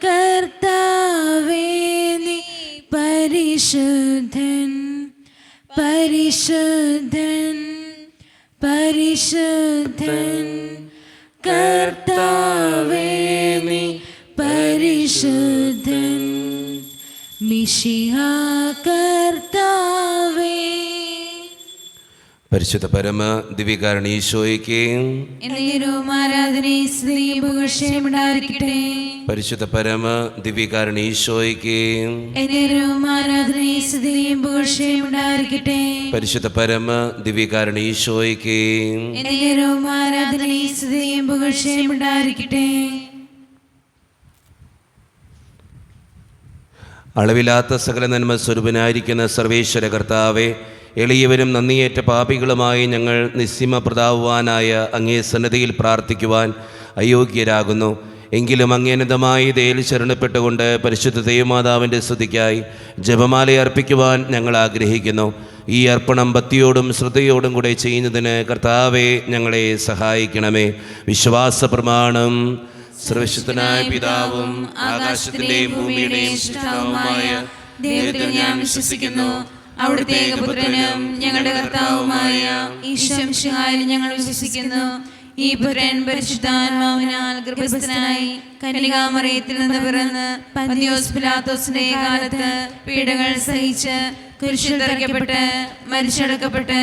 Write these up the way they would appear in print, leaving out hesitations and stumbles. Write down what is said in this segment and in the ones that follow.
കർത്താവേ നീ പരിശുദ്ധൻ, പരിശുദ്ധൻ, പരിശുദ്ധൻ. കർത്താവേ നീ പരിശുദ്ധൻ, മിശിഹാ കർത്താവേ. പരിശുദ്ധ പരമ ദിവ്യകാരണ ഈശോയ്ക്ക് ആരാധനയും സ്തുതിയും പുകഴ്ചയും ഉണ്ടായിരിക്കട്ടെ. പരിശുദ്ധ പരമ ദിവ്യകാരണ ഈശോയ്ക്ക് ആരാധനയും സ്തുതിയും പുകഴ്ചയും ഉണ്ടായിരിക്കട്ടെ. പരിശുദ്ധ പരമ ദിവ്യകാരണ ഈശോയ്ക്ക് ആരാധനയും സ്തുതിയും പുകഴ്ചയും ഉണ്ടായിരിക്കട്ടെ. അളവില്ലാത്ത സകല നന്മ സ്വരൂപനായിരിക്കുന്ന സർവേശ്വര കർത്താവെ, എളിയവരും നന്ദിയേറ്റ പാപികളുമായി ഞങ്ങൾ നിസ്സീമ പ്രതാപവാനായ അങ്ങേ സന്നദ്ധിയിൽ പ്രാർത്ഥിക്കുവാൻ അയോഗ്യരാകുന്നു. എങ്കിലും അങ്ങേനതമായി ദയയിൽ ശരണപ്പെട്ടുകൊണ്ട് പരിശുദ്ധ ദൈവമാതാവിൻ്റെ സ്തുതിക്കായി ജപമാല അർപ്പിക്കുവാൻ ഞങ്ങൾ ആഗ്രഹിക്കുന്നു. ഈ അർപ്പണം ഭക്തിയോടും ശ്രദ്ധയോടും കൂടെ ചെയ്യുന്നതിന് കർത്താവെ ഞങ്ങളെ സഹായിക്കണമേ. വിശ്വാസ പ്രമാണം. സർവശക്തനായ പിതാവും ആകാശത്തിന്റെയും ഭൂമിയുടെയും സൃഷ്ടാവുമായ ദൈവത്തിൽ ഞാൻ വിശ്വസിക്കുന്നു. അവിടുത്തെ ഏകപുത്രനും ഞങ്ങളുടെ കർത്താവുമായ ഈശോ മിശിഹായിൽ ഞങ്ങൾ വിശ്വസിക്കുന്നു. ഈ പുത്രൻ പരിശുദ്ധാത്മാവിനാൽ ഗർഭസ്ഥനായി കന്യകാമറിയത്തിൽ നിന്ന് പിറന്ന് പന്തിയോസ് പിലാത്തോസിന്റെ കാലത്ത് പീഡകൾ സഹിച്ച് കുരിശിൽ തറയ്ക്കപ്പെട്ട് മരിച്ചടക്കപ്പെട്ട്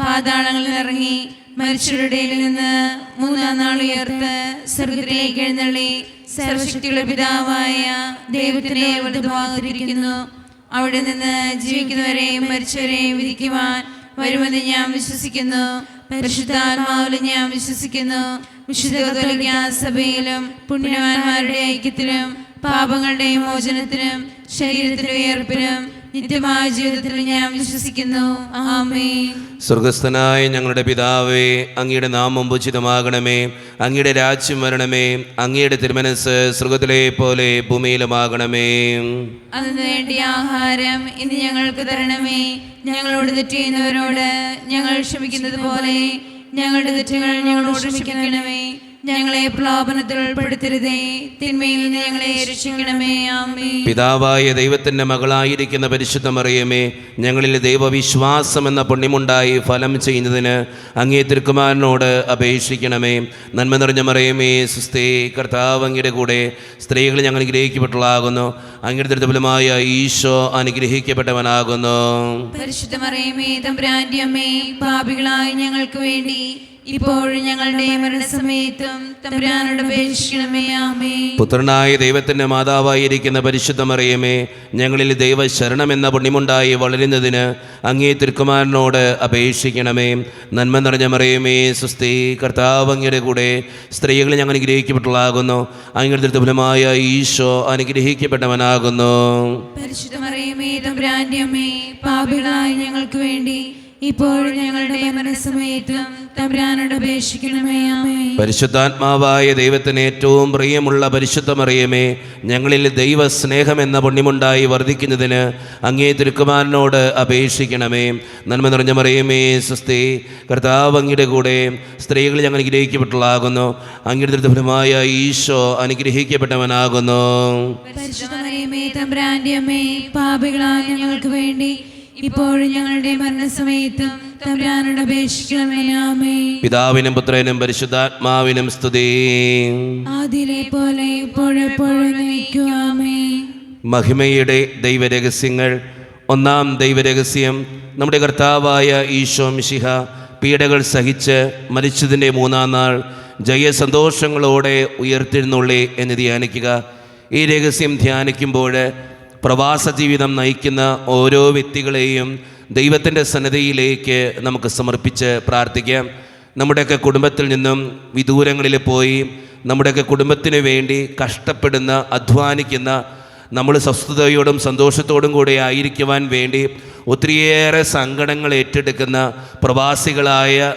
പാതാളങ്ങളിൽ ഇറങ്ങി മരിച്ചവരുടെ നിന്ന് മൂന്നാം നാൾ ഉയർത്ത് സ്വർഗ്ഗത്തിലേക്ക് എഴുന്നള്ളി സർവശക്തിയുള്ള പിതാവായ ദൈവത്തിന്റെ വലതുഭാഗത്തിരിക്കുന്നു. അവിടെ നിന്ന് ജീവിക്കുന്നവരെയും മരിച്ചവരെയും വിധിക്കുവാൻ വരുമെന്ന് ഞാൻ വിശ്വസിക്കുന്നു. പരിശുദ്ധാത്മാവിലും ഞാൻ വിശ്വസിക്കുന്നു. വിശുദ്ധ കത്തോലിക്കാ സഭയിലും പുണ്യവാന്മാരുടെ ഐക്യത്തിലും പാപങ്ങളുടെ മോചനത്തിനും ശരീരത്തിന്റെ ഉയർപ്പിനും നിത്യമായ ജീവിതത്തിൽ ഞാൻ വിശ്വസിക്കുന്നു. ആമേൻ. സ്വർഗസ്ഥനായ ഞങ്ങളുടെ പിതാവേ, അങ്ങയുടെ നാമം പൂജിതമാകണമേ. അങ്ങയുടെ രാജ്യം വരണമേ. അങ്ങയുടെ തിരുമനസ് സ്വർഗത്തിലെ പോലെ ഭൂമിയിലുമാകണമേ. അതിനു വേണ്ടിയ ആഹാരം ഇന്ന് ഞങ്ങൾക്ക് തരണമേ. ഞങ്ങളോട് തെറ്റ് ചെയ്യുന്നവരോട് ഞങ്ങൾ ക്ഷമിക്കുന്നത് പോലെ ഞങ്ങളുടെ തെറ്റുകൾ ഞങ്ങളോട് ക്ഷമിക്കണമേ. ഞങ്ങളെ പ്രലോഭനത്തിൽ ഉൾപ്പെടുത്തരുതേ, തിന്മയിൽ നിന്ന് ഞങ്ങളെ രക്ഷിക്കണമേ. ആമേൻ. പിതാവായ ദൈവത്തിന്റെ മകളായിരിക്കുന്ന പരിശുദ്ധ മറിയമേ, ഞങ്ങളിൽ ദൈവവിശ്വാസം എന്ന പുണ്യമുണ്ടായി ഫലം ചെയ്യുന്നതിന് അങ്ങേ തിരുക്കുമാരനോട് അപേക്ഷിക്കണമേ. നന്മ നിറഞ്ഞ മറിയമേ, സുസ്ഥേ, കർത്താവ് അങ്ങയുടെ കൂടെ സ്ത്രീകൾ ഞങ്ങൾ അനുഗ്രഹിക്കപ്പെട്ടതാകുന്നു. അങ്ങയുടെ ദുർബലമായ ഈശോ അനുഗ്രഹിക്കപ്പെട്ടവനാകുന്നു. പരിശുദ്ധ മറിയമേ, തമ്പുരാന്റെ അമ്മേ, പാപികളായ ഞങ്ങൾക്ക് വേണ്ടി ഇപ്പോഴും ഞങ്ങളുടെ മരണസമയത്തും തമ്പുരാനോട് അപേക്ഷിക്കണമേ. ആമേൻ. പുത്രനായ ദൈവത്തിന്റെ മാതാവായിരിക്കുന്ന പരിശുദ്ധ മറിയമേ, ഞങ്ങളിൽ ദൈവശരണം എന്ന പുണ്യമുണ്ടായി വളരുന്നതിന് അങ്ങേ തിരുക്കുമാരനോട് അപേക്ഷിക്കണമേ. നന്മ നിറഞ്ഞ മറിയമേ, സുസ്ഥി, കർത്താവ് അങ്ങയുടെ കൂടെ സ്ത്രീകൾ ഞങ്ങൾ അനുഗ്രഹിക്കപ്പെട്ടതാകുന്നു. അങ്ങയുടെ ദുർബലമായ ഈശോ അനുഗ്രഹിക്കപ്പെട്ടവനാകുന്നു. പരിശുദ്ധ മറിയമേ, തമ്പുരാന്റെ അമ്മേ, പാപികളായ ഞങ്ങൾക്ക് വേണ്ടി ഇപ്പോഴും ഞങ്ങളുടെ മരണസമയത്തും തമ്പുരാനോട് അപേക്ഷിക്കണമേ. ആമേൻ. പരിശുദ്ധാത്മാവായ ദൈവത്തിന് ഏറ്റവും പ്രിയമുള്ള പരിശുദ്ധ മറിയമേ, ഞങ്ങളിൽ ദൈവസ്നേഹം എന്ന പുണ്യമുണ്ടായി വർദ്ധിക്കുന്നതിന് അങ്ങേ തിരുക്കുമാരനോട് അപേക്ഷിക്കണമേ. നന്മ നിറഞ്ഞ മറിയമേ, സുസ്ഥി, കർത്താവ് അങ്ങയുടെ കൂടെ സ്ത്രീകൾ ഞങ്ങൾ അനുഗ്രഹിക്കപ്പെട്ടതാകുന്നു. അങ്ങയുടെ ദുർബലമായ ഈശോ അനുഗ്രഹിക്കപ്പെട്ടവനാകുന്നു. പരിശുദ്ധ മറിയമേ, തമ്പുരാന്റെ അമ്മേ, പാപികളായ ഞങ്ങൾക്ക് വേണ്ടി ഇപ്പോഴും ഞങ്ങളുടെ മരണസമയത്തും തമ്പുരാനോട് അപേക്ഷിക്കണമേ. ആമേൻ. പിതാവിനും പുത്രനും പരിശുദ്ധാത്മാവിനും സ്തുതി. ആദിയിലെ പോലെ ഇപ്പോഴെപ്പോഴും എന്നേക്കും. ആമേൻ. മഹിമയുടെ ദൈവരഹസ്യങ്ങൾ. ഒന്നാം ദൈവരഹസ്യം, നമ്മുടെ കർത്താവായ ഈശോ മിശിഹ പീഡകൾ സഹിച്ച് മരിച്ചതിൻ്റെ മൂന്നാം നാൾ ജയസന്തോഷങ്ങളോടെ ഉയർത്തെഴുന്നള്ളി എന്ന് ധ്യാനിക്കുക. ഈ രഹസ്യം ധ്യാനിക്കുമ്പോൾ പ്രവാസ ജീവിതം നയിക്കുന്ന ഓരോ വ്യക്തികളെയും ദൈവത്തിൻ്റെ സന്നിധിയിലേക്ക് നമുക്ക് സമർപ്പിച്ച് പ്രാർത്ഥിക്കാം. നമ്മുടെയൊക്കെ കുടുംബത്തിൽ നിന്നും വിദൂരങ്ങളിൽ പോയി നമ്മുടെയൊക്കെ കുടുംബത്തിന് വേണ്ടി കഷ്ടപ്പെടുന്ന, അധ്വാനിക്കുന്ന, നമ്മൾ സ്വസ്ഥതയോടും സന്തോഷത്തോടും കൂടെ ആയിരിക്കുവാൻ വേണ്ടി ഒത്തിരിയേറെ സങ്കടങ്ങൾ ഏറ്റെടുക്കുന്ന പ്രവാസികളായ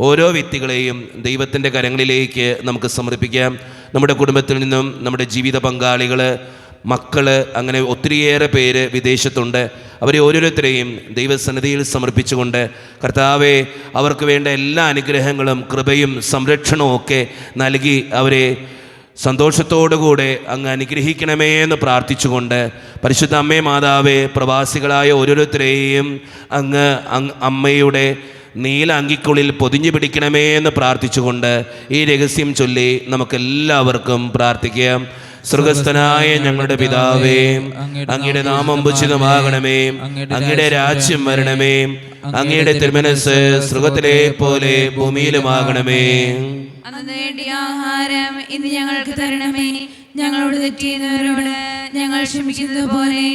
ഓരോ വ്യക്തികളെയും ദൈവത്തിൻ്റെ കരങ്ങളിലേക്ക് നമുക്ക് സമർപ്പിക്കാം. നമ്മുടെ കുടുംബത്തിൽ നിന്നും നമ്മുടെ ജീവിത പങ്കാളികൾ, മക്കൾ, അങ്ങനെ ഒത്തിരിയേറെ പേര് വിദേശത്തുണ്ട്. അവരെ ഓരോരുത്തരെയും ദൈവസന്നിധിയിൽ സമർപ്പിച്ചുകൊണ്ട് കർത്താവെ, അവർക്ക് വേണ്ട എല്ലാ അനുഗ്രഹങ്ങളും കൃപയും സംരക്ഷണവും ഒക്കെ നൽകി അവരെ സന്തോഷത്തോടുകൂടെ അങ്ങ് അനുഗ്രഹിക്കണമേ എന്ന് പ്രാർത്ഥിച്ചുകൊണ്ട് പരിശുദ്ധ അമ്മേ മാതാവേ, പ്രവാസികളായ ഓരോരുത്തരെയും അങ്ങ് അമ്മയുടെ നീല അങ്കിക്കുള്ളിൽ പൊതിഞ്ഞു പിടിക്കണമേ എന്ന് പ്രാർത്ഥിച്ചുകൊണ്ട് ഈ രഹസ്യം ചൊല്ലി നമുക്കെല്ലാവർക്കും പ്രാർത്ഥിക്കാം. സ്വർഗസ്ഥനായ ഞങ്ങളുടെ പിതാവേ, അങ്ങയുടെ നാമം ഉചിതമാകണമേ, അങ്ങയുടെ രാജ്യം വരണമേ, അങ്ങയുടെ തിരുമനസ്സ് സ്വർഗത്തിലെ പോലെ ഭൂമിയിലുമാകണമേ. അന്ന് വേണ്ടിയ ആഹാരം ഇന്ന് ഞങ്ങൾക്ക് തരണമേ. ഞങ്ങളോട് തെറ്റ് ചെയ്യുന്നവരോട് ഞങ്ങൾ ക്ഷമിക്കുന്നത് പോലെ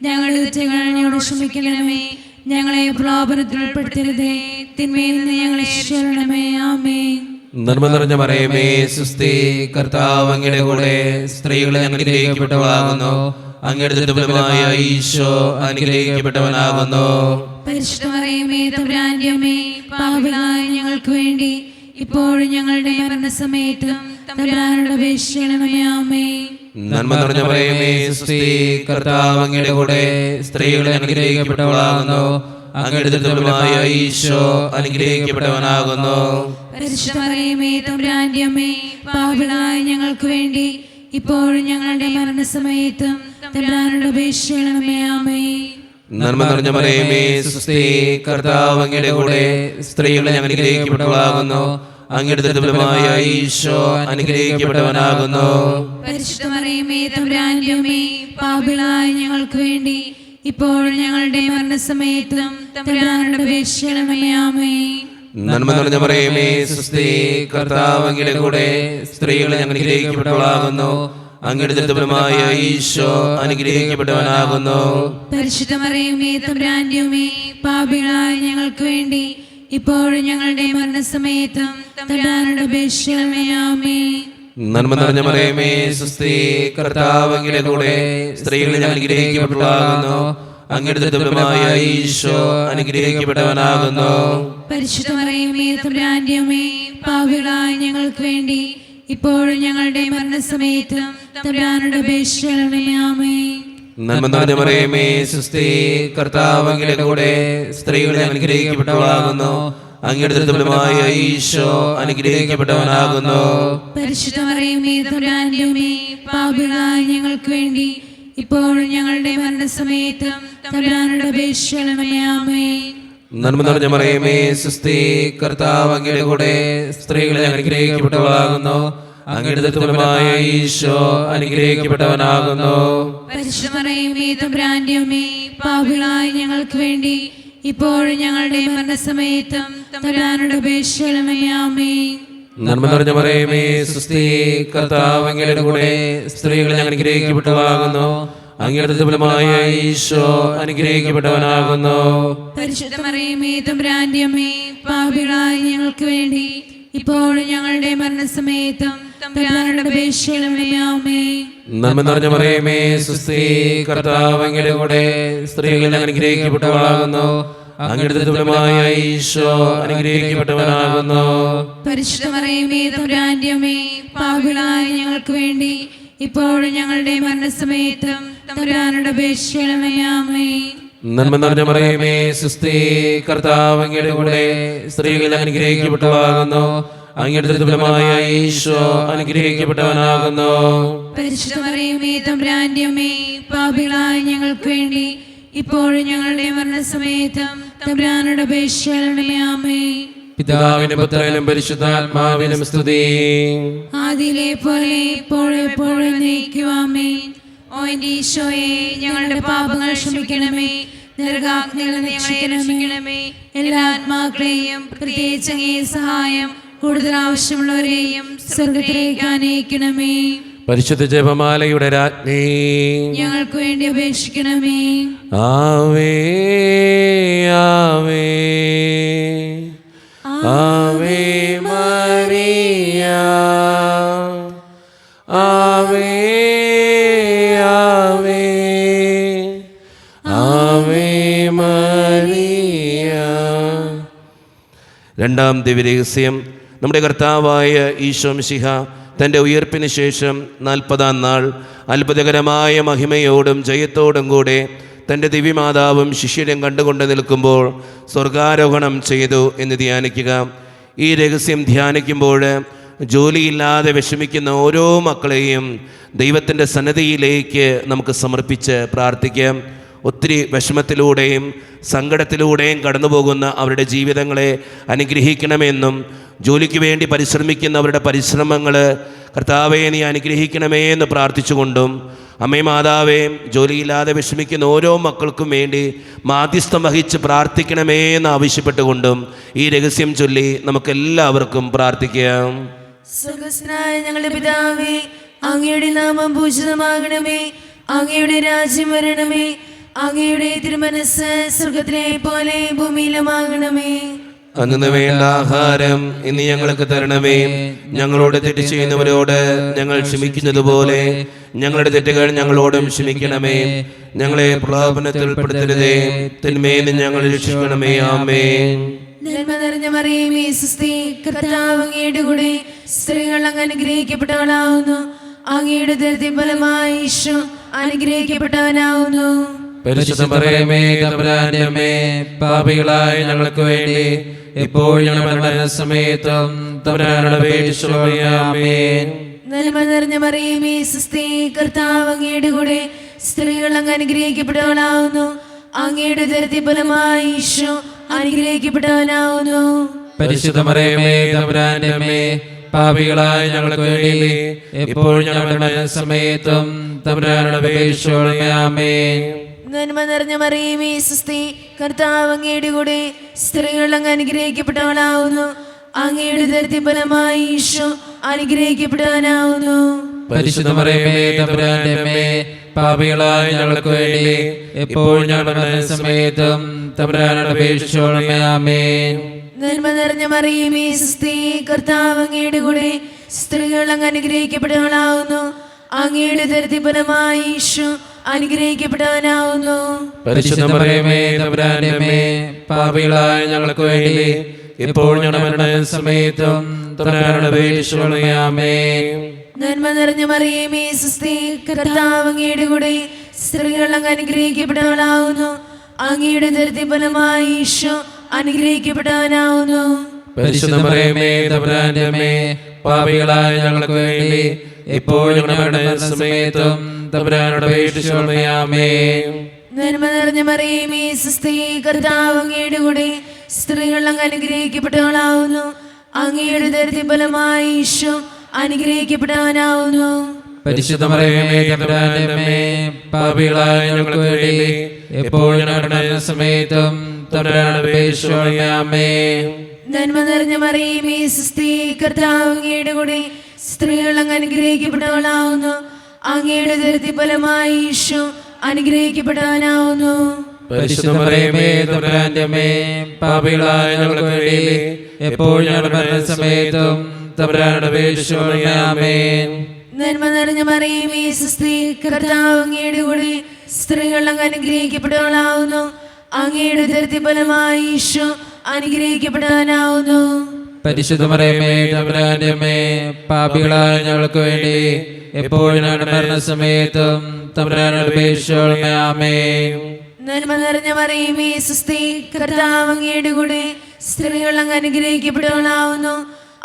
ഞങ്ങളുടെ തെറ്റുകൾ ഞങ്ങളോട് ക്ഷമിക്കണമേ. ഞങ്ങളെ പ്രലോഭനത്തിൽ ഉൾപ്പെടുത്തരുതേ, തിന്മയിൽ നിന്ന് ഞങ്ങളെ രക്ഷിക്കണമേ. ആമേൻ. നന്മ നിറഞ്ഞ മറിയമേ, സുസ്തി, കർത്താവ് അങ്ങയുടെ കൂടെ, സ്ത്രീകളെ അനുഗ്രഹിക്കപ്പെട്ടവളാകുന്നു, അങ്ങയുടെ ദുർബലമായ ഈശോ അനുഗ്രഹിക്കപ്പെട്ടവനാകുന്നു. പരിശുദ്ധ മറിയമേ, തമ്പുരാന്റെ അമ്മേ, പാപികളായ ഞങ്ങൾക്ക് വേണ്ടി ഇപ്പോഴും ഞങ്ങളുടെ മരണസമയത്തും തമ്പുരാനോട് അപേക്ഷിക്കണമേ. ആമേൻ. നന്മ നിറഞ്ഞ മറിയമേ, സുസ്തി, കർത്താവ് അങ്ങയുടെ കൂടെ, സ്ത്രീകളെ അനുഗ്രഹിക്കപ്പെട്ടവളാകുന്നു, അങ്ങയുടെ ദുർബലമായ ഈശോ അനുഗ്രഹിക്കപ്പെട്ടവനാകുന്നു. പരിശുദ്ധ മറിയമേ, തമ്പുരാന്റെ അമ്മേ, പാപികളായ ഞങ്ങൾക്ക് വേണ്ടി ഇപ്പോഴും ഞങ്ങളുടെ മരണസമയത്തും തമ്പുരാനോട് അപേക്ഷിക്കണമേ. ആമേൻ. നന്മ നിറഞ്ഞ മറിയമേ, സുസ്തി, കർത്താവ് അങ്ങയുടെ കൂടെ, സ്ത്രീകളെ അനുഗ്രഹിക്കപ്പെട്ടവളാകുന്നു, അങ്ങയുടെ ദുർബലമായ ഈശോ അനുഗ്രഹിക്കപ്പെട്ടവനാകുന്നു. പരിശുദ്ധ മറിയമേ, തമ്പുരാന്റെ അമ്മേ, പാപികളായ ഞങ്ങൾക്ക് വേണ്ടി ഇപ്പോഴും ഞങ്ങളുടെ മരണസമയത്തും തമ്പുരാനോട് അപേക്ഷിക്കണമേ. ആമേൻ. നന്മ നിറഞ്ഞ മറിയമേ, സുസ്തി, കർത്താവ് അങ്ങയുടെ കൂടെ, സ്ത്രീകളെ അനുഗ്രഹിക്കപ്പെട്ടവളാകുന്നു, അങ്ങയുടെ ദുർബലമായ ഈശോ അനുഗ്രഹിക്കപ്പെട്ടവനാകുന്നു. പരിശുദ്ധ മറിയമേ, തമ്പുരാന്റെ അമ്മേ, പാപികളായ ഞങ്ങൾക്ക് വേണ്ടി ഇപ്പോഴും ഞങ്ങളുടെ മരണസമയത്തും തമ്പുരാനോട് അപേക്ഷിക്കണമേ. ആമേൻ. നന്മ നിറഞ്ഞ മറിയമേ, സുസ്തി, കർത്താവ് അങ്ങയുടെ കൂടെ, സ്ത്രീകളെ അനുഗ്രഹിക്കപ്പെട്ടവളാകുന്നു, അങ്ങയുടെ ദുർബലമായ ഈശോ അനുഗ്രഹിക്കപ്പെട്ടവനാകുന്നു. പരിശുദ്ധ മറിയമേ, തമ്പുരാന്റെ അമ്മേ, പാപികളായ ഞങ്ങൾക്ക് വേണ്ടി ഇപ്പോഴും ഞങ്ങളുടെ മരണസമയത്തും തമ്പുരാനോട് അപേക്ഷിക്കണമേ. ആമേൻ. നന്മ നിറഞ്ഞ മറിയമേ, സുസ്തി, കർത്താവ് അങ്ങയുടെ കൂടെ, സ്ത്രീകളെ അനുഗ്രഹിക്കപ്പെട്ടവളാകുന്നു, അങ്ങയുടെ ദുർബലമായ ഈശോ അനുഗ്രഹിക്കപ്പെട്ടവനാകുന്നു. പരിശുദ്ധ മറിയമേ, തമ്പുരാന്റെ അമ്മേ, പാപികളായ ഞങ്ങൾക്ക് വേണ്ടി ഇപ്പോഴും ഞങ്ങളുടെ മരണസമയത്തും തമ്പുരാനോട് അപേക്ഷിക്കണമേ. ആമേൻ. നന്മ നിറഞ്ഞ മറിയമേ, സുസ്തി, കർത്താവ് അങ്ങയുടെ കൂടെ, സ്ത്രീകളെ അനുഗ്രഹിക്കപ്പെട്ടവളാകുന്നു, അങ്ങയുടെ ദുർബലമായ ഈശോ അനുഗ്രഹിക്കപ്പെട്ടവനാകുന്നു. പരിശുദ്ധ മറിയമേ, തമ്പുരാന്റെ അമ്മേ, പാപികളായ ഞങ്ങൾക്ക് വേണ്ടി ഇപ്പോഴും ഞങ്ങളുടെ മരണസമയത്തും തമ്പുരാനോട് അപേക്ഷിക്കണമേ. ആമേൻ. നന്മ നിറഞ്ഞ മറിയമേ, സുസ്തി, കർത്താവ് അങ്ങയുടെ കൂടെ, സ്ത്രീകളെ അനുഗ്രഹിക്കപ്പെട്ടവളാകുന്നു, അങ്ങയുടെ ദുർബലമായ ഈശോ അനുഗ്രഹിക്കപ്പെട്ടവനാകുന്നു. പരിശുദ്ധ മറിയമേ, തമ്പുരാന്റെ അമ്മേ, പാപികളായ ഞങ്ങൾക്ക് വേണ്ടി ഇപ്പോഴും ഞങ്ങളുടെ മരണസമയത്തും തമ്പുരാനോട് അപേക്ഷിക്കണമേ. ആമേൻ. നന്മ നിറഞ്ഞ മറിയമേ, സുസ്തി, കർത്താവ് അങ്ങയുടെ കൂടെ, സ്ത്രീകളെ അനുഗ്രഹിക്കപ്പെട്ടവളാകുന്നു, അങ്ങയുടെ ദുർബലമായ ഈശോ അനുഗ്രഹിക്കപ്പെട്ടവനാകുന്നു. പരിശുദ്ധ മറിയമേ, തമ്പുരാന്റെ അമ്മേ, പാപികളായ ഞങ്ങൾക്ക് വേണ്ടി ഇപ്പോഴും ഞങ്ങളുടെ മരണസമയത്തും തമ്പുരാനോട് അപേക്ഷിക്കണമേ. ആമേൻ. നന്മ നിറഞ്ഞ മറിയമേ, സുസ്തി, കർത്താവ് അങ്ങയുടെ കൂടെ, സ്ത്രീകളെ അനുഗ്രഹിക്കപ്പെട്ടവളാകുന്നു, അങ്ങയുടെ ദുർബലമായ ഈശോ അനുഗ്രഹിക്കപ്പെട്ടവനാകുന്നു. പരിശുദ്ധ മറിയമേ, തമ്പുരാന്റെ അമ്മേ, പാപികളായ ഞങ്ങൾക്ക് വേണ്ടി ഇപ്പോഴും ഞങ്ങളുടെ മരണസമയത്തും തമ്പുരാനോട് അപേക്ഷിക്കണമേ. ആമേൻ. പിതാവിനും പുത്രനും പരിശുദ്ധാത്മാവിനും സ്തുതി. ആദിയിലെ പോലെ ഇപ്പോഴും എപ്പോഴും എന്നേക്കും. ആമേൻ. ഓ എന്റെ ഈശോയെ, ഞങ്ങളുടെ പാപങ്ങൾ ക്ഷമിക്കണമേ, നരകാഗ്നിയിൽ നിന്ന് ഞങ്ങളെ രക്ഷിക്കണമേ. എല്ലാ ആത്മാക്കളെയും പ്രത്യേകിച്ച് അങ്ങേ സഹായം കൂടുതൽ ആവശ്യമുള്ളവരെയും സ്വർഗത്തിലേക്ക് ആനയിക്കണമേ. പരിശുദ്ധ ജപമാലയുടെ രാജ്ഞി, ഞങ്ങൾക്ക് വേണ്ടി അപേക്ഷിക്കണമേ. ആവേ ആവേ ആവേ മരിയ, ആവേ ആവേ ആവേ മരിയ. രണ്ടാം ദിവ്യരഹസ്യം. നമ്മുടെ കർത്താവായ ഈശോ മിശിഹ തൻ്റെ ഉയർപ്പിന് ശേഷം 40-ാം നാൾ അത്ഭുതകരമായ മഹിമയോടും ജയത്തോടും കൂടെ തൻ്റെ ദിവ്യമാതാവും ശിഷ്യരും കണ്ടുകൊണ്ട് നിൽക്കുമ്പോൾ സ്വർഗാരോഹണം ചെയ്തു എന്ന് ധ്യാനിക്കുക. ഈ രഹസ്യം ധ്യാനിക്കുമ്പോൾ ജോലിയില്ലാതെ വിഷമിക്കുന്ന ഓരോ മക്കളെയും ദൈവത്തിൻ്റെ സന്നിധിയിലേക്ക് നമുക്ക് സമർപ്പിച്ച് പ്രാർത്ഥിക്കാം. ഒത്തിരി വിഷമത്തിലൂടെയും സങ്കടത്തിലൂടെയും കടന്നു പോകുന്ന അവരുടെ ജീവിതങ്ങളെ അനുഗ്രഹിക്കണമെന്നും ജോലിക്ക് വേണ്ടി പരിശ്രമിക്കുന്ന അവരുടെ പരിശ്രമങ്ങൾ കർത്താവേ നീ അനുഗ്രഹിക്കണമേ എന്ന് പ്രാർത്ഥിച്ചുകൊണ്ടും അമ്മേ മാതാവേ ജോലിയില്ലാതെ വിഷമിക്കുന്ന ഓരോ മക്കൾക്കും വേണ്ടി മാധ്യസ്ഥം വഹിച്ച് പ്രാർത്ഥിക്കണമേ എന്ന് ആവശ്യപ്പെട്ടുകൊണ്ടും ഈ രഹസ്യം ചൊല്ലി നമുക്കെല്ലാവർക്കും പ്രാർത്ഥിക്കാം. സ്വർഗ്ഗസ്ഥനായ ഞങ്ങളുടെ പിതാവേ, അങ്ങയുടെ നാമം പൂജിതമാകണമേ, അങ്ങയുടെ രാജ്യം വരണമേ, അങ്ങയുടെ തിരുമനസ്സ് സ്വർഗ്ഗത്തിലെ പോലെ ഭൂമിയിലുമാകണമേ. അന്നു വേണ്ട ആഹാരം ഇന്ന് ഞങ്ങൾക്ക് തരണമേ. ഞങ്ങളോട് തെറ്റ് ചെയ്യുന്നവരോട് ഞങ്ങൾ ക്ഷമിക്കുന്നത് പോലെ ഞങ്ങളുടെ തെറ്റുകൾ ഞങ്ങളോടും ക്ഷമിക്കണമേ. ഞങ്ങളെ പ്രലോഭനത്തിൽ ഉൾപ്പെടുത്തരുതേ, തിന്മയിൽ നിന്ന് ഞങ്ങളെ രക്ഷിക്കണമേ. ആമേൻ. നന്മ നിറഞ്ഞ മറിയമേ സ്വസ്തി, കർത്താവ് അങ്ങയുടെ കൂടെ സ്ത്രീകൾ അങ്ങ് അനുഗ്രഹിക്കപ്പെട്ടവളാവുന്നു. അങ്ങയുടെ ഉദരത്തിൻ ഫലമായി ഈശോ അനുഗ്രഹിക്കപ്പെട്ടവനാവുന്നു. പരിശുദ്ധ മറിയമേ തമ്പുരാന്റെ അമ്മേ, പാപികളായ ഞങ്ങൾക്ക് വേണ്ടി ഇപ്പോൾ ഞങ്ങളുടെ മരണസമയത്തും തമ്പുരാനോട് അപേക്ഷിച്ചുകൊള്ളണമേ. ആമേൻ. നന്മ നിറഞ്ഞ മറിയമേ സ്വസ്തി, കർത്താവ് അങ്ങയുടെ കൂടെ സ്ത്രീകൾ അങ്ങ് അനുഗ്രഹിക്കപ്പെട്ടവളാവുന്നു. അങ്ങയുടെ ഉദരത്തിൻ ഫലമായി ഈശോ അനുഗ്രഹിക്കപ്പെട്ടവനാവുന്നു. പരിശുദ്ധ മറിയമേ തമ്പുരാന്റെ അമ്മേ, പാപികളായ ഞങ്ങൾക്ക് വേണ്ടി ഇപ്പോൾ ഞങ്ങളുടെ മരണസമയത്തും തമ്പുരാനോട് അപേക്ഷിച്ചുകൊള്ളണമേ. ആമേൻ. നന്മ നിറഞ്ഞ മറിയമേ സ്വസ്തി, കർത്താവ് അങ്ങയുടെ കൂടെ സ്ത്രീകൾ അങ്ങ് അനുഗ്രഹിക്കപ്പെട്ടവളാവുന്നു. അങ്ങയുടെ ഉദരത്തിൻ ഫലമായി ഈശോ അനുഗ്രഹിക്കപ്പെട്ടവനാവുന്നു. പരിശുദ്ധ മറിയമേ തമ്പുരാന്റെ അമ്മേ, പാപികളായ ഞങ്ങൾക്ക് വേണ്ടി ഇപ്പോൾ ഞങ്ങളുടെ മരണസമയത്തും തമ്പുരാനോട് അപേക്ഷിച്ചുകൊള്ളണമേ. ആമേൻ. നന്മ നിറഞ്ഞ മറിയമേ സ്വസ്തി, കർത്താവ് അങ്ങയുടെ കൂടെ സ്ത്രീകൾ അങ്ങ് അനുഗ്രഹിക്കപ്പെട്ടവളാവുന്നു. അങ്ങയുടെ ഉദരത്തിൻ ഫലമായി ഈശോ അനുഗ്രഹിക്കപ്പെട്ടവനാവുന്നു. പരിശുദ്ധ മറിയമേ തമ്പുരാന്റെ അമ്മേ, പാപികളായ ഞങ്ങൾക്ക് വേണ്ടി ഇപ്പോൾ ഞങ്ങളുടെ മരണസമയത്തും തമ്പുരാനോട് അപേക്ഷിച്ചുകൊള്ളണമേ. ആമേൻ. നന്മ നിറഞ്ഞ മറിയമേ സ്വസ്തി, കർത്താവ് അങ്ങയുടെ കൂടെ സ്ത്രീകൾ അങ്ങ് അനുഗ്രഹിക്കപ്പെട്ടവളാവുന്നു. അങ്ങയുടെ ഉദരത്തിൻ ഫലമായി ഈശോ അനുഗ്രഹിക്കപ്പെട്ടവനാവുന്നു. പരിശുദ്ധ മറിയമേ തമ്പുരാന്റെ അമ്മേ, പാപികളായ ഞങ്ങൾക്ക് വേണ്ടി ഇപ്പോൾ ഞങ്ങളുടെ മരണസമയത്തും തമ്പുരാനോട് അപേക്ഷിച്ചുകൊള്ളണമേ. ആമേൻ. നന്മ നിറഞ്ഞ മറിയമേ സ്വസ്തി, കർത്താവ് അങ്ങയുടെ കൂടെ സ്ത്രീകൾ അങ്ങ് അനുഗ്രഹിക്കപ്പെട്ടവളാവുന്നു. അങ്ങയുടെ ഉദരത്തിൻ ഫലമായി ഈശോ അനുഗ്രഹിക്കപ്പെട്ടവനാവുന്നു. പരിശുദ്ധ മറിയമേ തമ്പുരാന്റെ അമ്മേ, പാപികളായ ഞങ്ങൾക്ക് വേണ്ടി ഇപ്പോൾ ഞങ്ങളുടെ മരണസമയത്തും തമ്പുരാനോട് അപേക്ഷിച്ചുകൊള്ളണമേ. ആമേൻ. നന്മ നിറഞ്ഞ മറിയമേ സ്വസ്തി, കർത്താവ് അങ്ങയുടെ കൂടെ സ്ത്രീകൾ അങ്ങ് അനുഗ്രഹിക്കപ്പെട്ടവളാവുന്നു. അങ്ങയുടെ ഉദരത്തിൻ ഫലമായി ഈശോ അനുഗ്രഹിക്കപ്പെട്ടവനാവുന്നു. പരിശുദ്ധ മറിയമേ തമ്പുരാന്റെ അമ്മേ, പാപികളായ ഞങ്ങൾക്ക് വേണ്ടി ഇപ്പോൾ ഞങ്ങളുടെ മരണസമയത്തും തമ്പുരാനോട് അപേക്ഷിച്ചുകൊള്ളണമേ. ആമേൻ. നന്മ നിറഞ്ഞ മറിയമേ സ്വസ്തി, കർത്താവ് അങ്ങയുടെ കൂടെ സ്ത്രീകൾ അങ്ങ് അനുഗ്രഹിക്കപ്പെട്ടവളാവുന്നു. അങ്ങയുടെ ഉദരത്തിൻ ഫലമായി ഈശോ അനുഗ്രഹിക്കപ്പെട്ടവനാവുന്നു. പരിശുദ്ധ മറിയമേ തമ്പുരാന്റെ അമ്മേ, പാപികളായ ഞങ്ങൾക്ക് വേണ്ടി ഇപ്പോൾ ഞങ്ങളുടെ മരണസമയത്തും തമ്പുരാനോട് അപേക്ഷിച്ചുകൊള്ളണമേ. ആമേൻ. നന്മ നിറഞ്ഞ മറിയമേ സ്വസ്തി, കർത്താവ് അങ്ങയുടെ കൂടെ സ്ത്രീകൾ അങ്ങ് അനുഗ്രഹിക്കപ്പെട്ടവളാവുന്നു.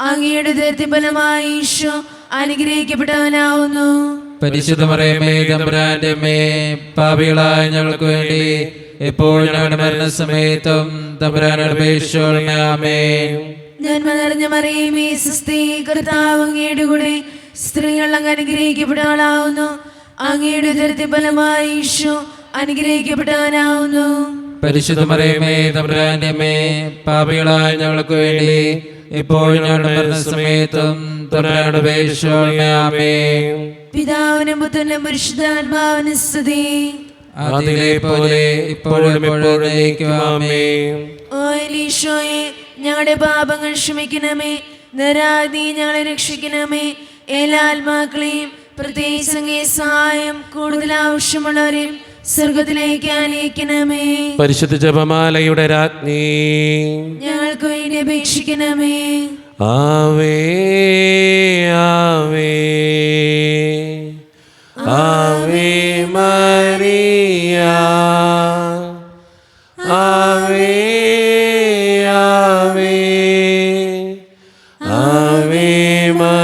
അങ്ങയുടെ ഉദരത്തിൻ ഫലമായി ഈശോ അനുഗ്രഹിക്കപ്പെട്ടവനാവുന്നു. പരിശുദ്ധ മറിയമേ തമ്പുരാന്റെ അമ്മേ, പാപികളായ ഞങ്ങൾക്ക് വേണ്ടി ഇപ്പോൾ ഞങ്ങളുടെ മരണസമയത്തും തമ്പുരാനോട് അപേക്ഷിച്ചുകൊള്ളണമേ. ആമേൻ. നന്മ നിറഞ്ഞ മറിയമേ സ്വസ്തി, കർത്താവ് അങ്ങയുടെ കൂടെ സ്ത്രീകൾ അങ്ങ് അനുഗ്രഹിക്കപ്പെട്ടവളാവുന്നു. അങ്ങയുടെ ഉദരത്തിൻ ഫലമായി ഈശോ അനുഗ്രഹിക്കപ്പെട്ടവനാവുന്നു. പരിശുദ്ധ മറിയമേ തമ്പുരാന്റെ അമ്മേ, പാപികളായ ഞങ്ങൾക്ക് വേണ്ടി ഇപ്പോൾ ഞങ്ങളുടെ മരണസമയത്തും തമ്പുരാനോട് അപേക്ഷിച്ചുകൊള്ളണമേ. ആമേൻ. പിതാവിനും പുത്രനും പരിശുദ്ധാത്മാവിനും സ്തുതി. അതിലെ പോലെ ഇപ്പോഴും എപ്പോഴും എന്നേക്കും. ആമേൻ. ഓ ഈശോയെ, ഞങ്ങളുടെ പാപങ്ങൾ ക്ഷമിക്കണമേ. നരാതി ഞങ്ങളെ രക്ഷിക്കണമേ. എല്ലാ ആത്മാക്കളെയും പ്രത്യേകിച്ച് അങ്ങേ സഹായം കൂടുതൽ ആവശ്യമുള്ളവരെയും സ്വർഗത്തിലേക്ക് അനയിക്കണമേ. പരിശുദ്ധ ജപമാലയുടെ രാജ്ഞി ഞങ്ങൾക്ക് വേണ്ടി അപേക്ഷിക്കണമേ. ആവേ ആവേ ആവേ മരിയ ആവേ ആവേ ആവേ മരിയ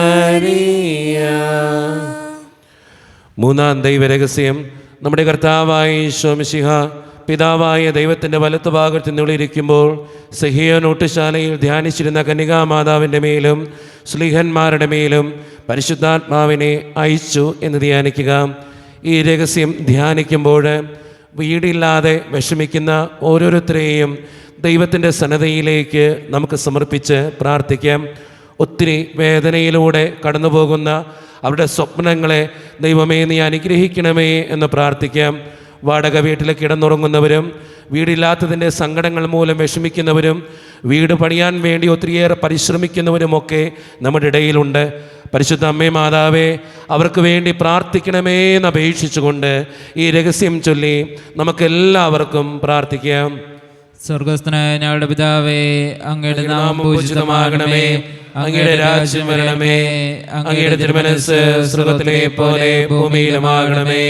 മൂന്നാം ദൈവരഹസ്യം, നമ്മുടെ കർത്താവായ ഈശോ മിശിഹ പിതാവായ ദൈവത്തിൻ്റെ വലത്തുഭാഗത്ത് നിന്നിരിക്കുമ്പോൾ സഹിയോൻ ഊട്ടുശാലയിൽ ധ്യാനിച്ചിരുന്ന കന്യകാമാതാവിൻ്റെ മേലും ശ്ലീഹന്മാരുടെ മേലും പരിശുദ്ധാത്മാവിനെ അയച്ചു എന്ന് ധ്യാനിക്കുക. ഈ രഹസ്യം ധ്യാനിക്കുമ്പോൾ വീടില്ലാതെ വിഷമിക്കുന്ന ഓരോരുത്തരെയും ദൈവത്തിൻ്റെ സന്നദ്ധയിലേക്ക് നമുക്ക് സമർപ്പിച്ച് പ്രാർത്ഥിക്കാം. ഒത്തിരി വേദനയിലൂടെ കടന്നു പോകുന്ന അവരുടെ സ്വപ്നങ്ങളെ ദൈവമേ നീ അനുഗ്രഹിക്കണമേ എന്ന് പ്രാർത്ഥിക്കാം. വാടക വീട്ടിൽ കിടന്നുറങ്ങുന്നവരും വീടില്ലാത്തതിൻ്റെ സങ്കടങ്ങൾ മൂലം വിഷമിക്കുന്നവരും വീട് പണിയാൻ വേണ്ടി ഒത്തിരിയേറെ പരിശ്രമിക്കുന്നവരുമൊക്കെ നമ്മുടെ ഇടയിലുണ്ട്. പരിശുദ്ധ അമ്മേ മാതാവേ, അവർക്ക് വേണ്ടി പ്രാർത്ഥിക്കണമേ എന്ന് അപേക്ഷിച്ചുകൊണ്ട് ഈ രഹസ്യം ചൊല്ലി നമുക്കെല്ലാവർക്കും പ്രാർത്ഥിക്കാം. സ്വർഗസ്ഥനായ ഞങ്ങളുടെ പിതാവേ, അങ്ങയുടെ നാമം പൂജിതമാകണമേ, അങ്ങയുടെ രാജ്യം വരണമേ, അങ്ങയുടെ തിരുമനസ്സ് സ്വർഗത്തിലെ പോലെ ഭൂമിയിലുമാകണമേ.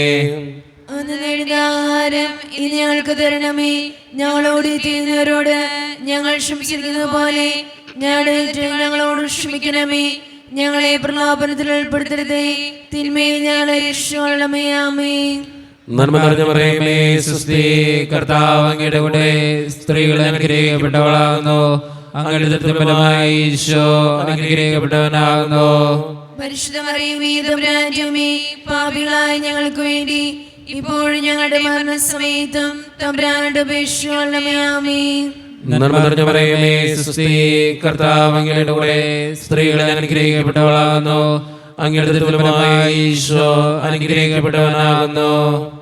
അന്ന് നേടുന്ന ആഹാരം ഇനി ഞങ്ങൾക്ക് തരണമേ. ഞങ്ങളോട് ചെയ്യുന്നവരോട് ഞങ്ങൾ ക്ഷമിച്ചിരിക്കുന്നത് പോലെ ഞങ്ങളോട് ക്ഷമിക്കണമേ. ഞങ്ങളെ പ്രലോഭനത്തിൽ ഉൾപ്പെടുത്തരുതേ, തിന്മയിൽ ഞങ്ങളെ രക്ഷിക്കണമേ. ആമേൻ. നന്മ നിറഞ്ഞ മറിയമേ, സ്വസ്തി, കർത്താവ് അങ്ങയുടെ കൂടെ സ്ത്രീകൾ അനുഗ്രഹിക്കപ്പെട്ടവളാകുന്നു, അങ്ങയുടെ ഫലമായി ഈശോ അനുഗ്രഹിക്കപ്പെട്ടവനാകുന്നു. പരിശുദ്ധ മറിയമേ, തമ്പുരാന്റമ്മേ, പാപികളായ ഞങ്ങൾക്ക് വേണ്ടി ഇപ്പോഴും ഞങ്ങളുടെ മരണസമയത്തും തമ്പുരാനോട് അപേക്ഷിക്കണമേ. ആമേൻ. നന്മ നിറഞ്ഞ മറിയമേ, സ്വസ്തി, കർത്താവ് അങ്ങയുടെ കൂടെ സ്ത്രീകൾ അനുഗ്രഹിക്കപ്പെട്ടവളാകുന്നു, അങ്ങയുടെ ഫലമായി ഈശോ അനുഗ്രഹിക്കപ്പെട്ടവനാകുന്നു.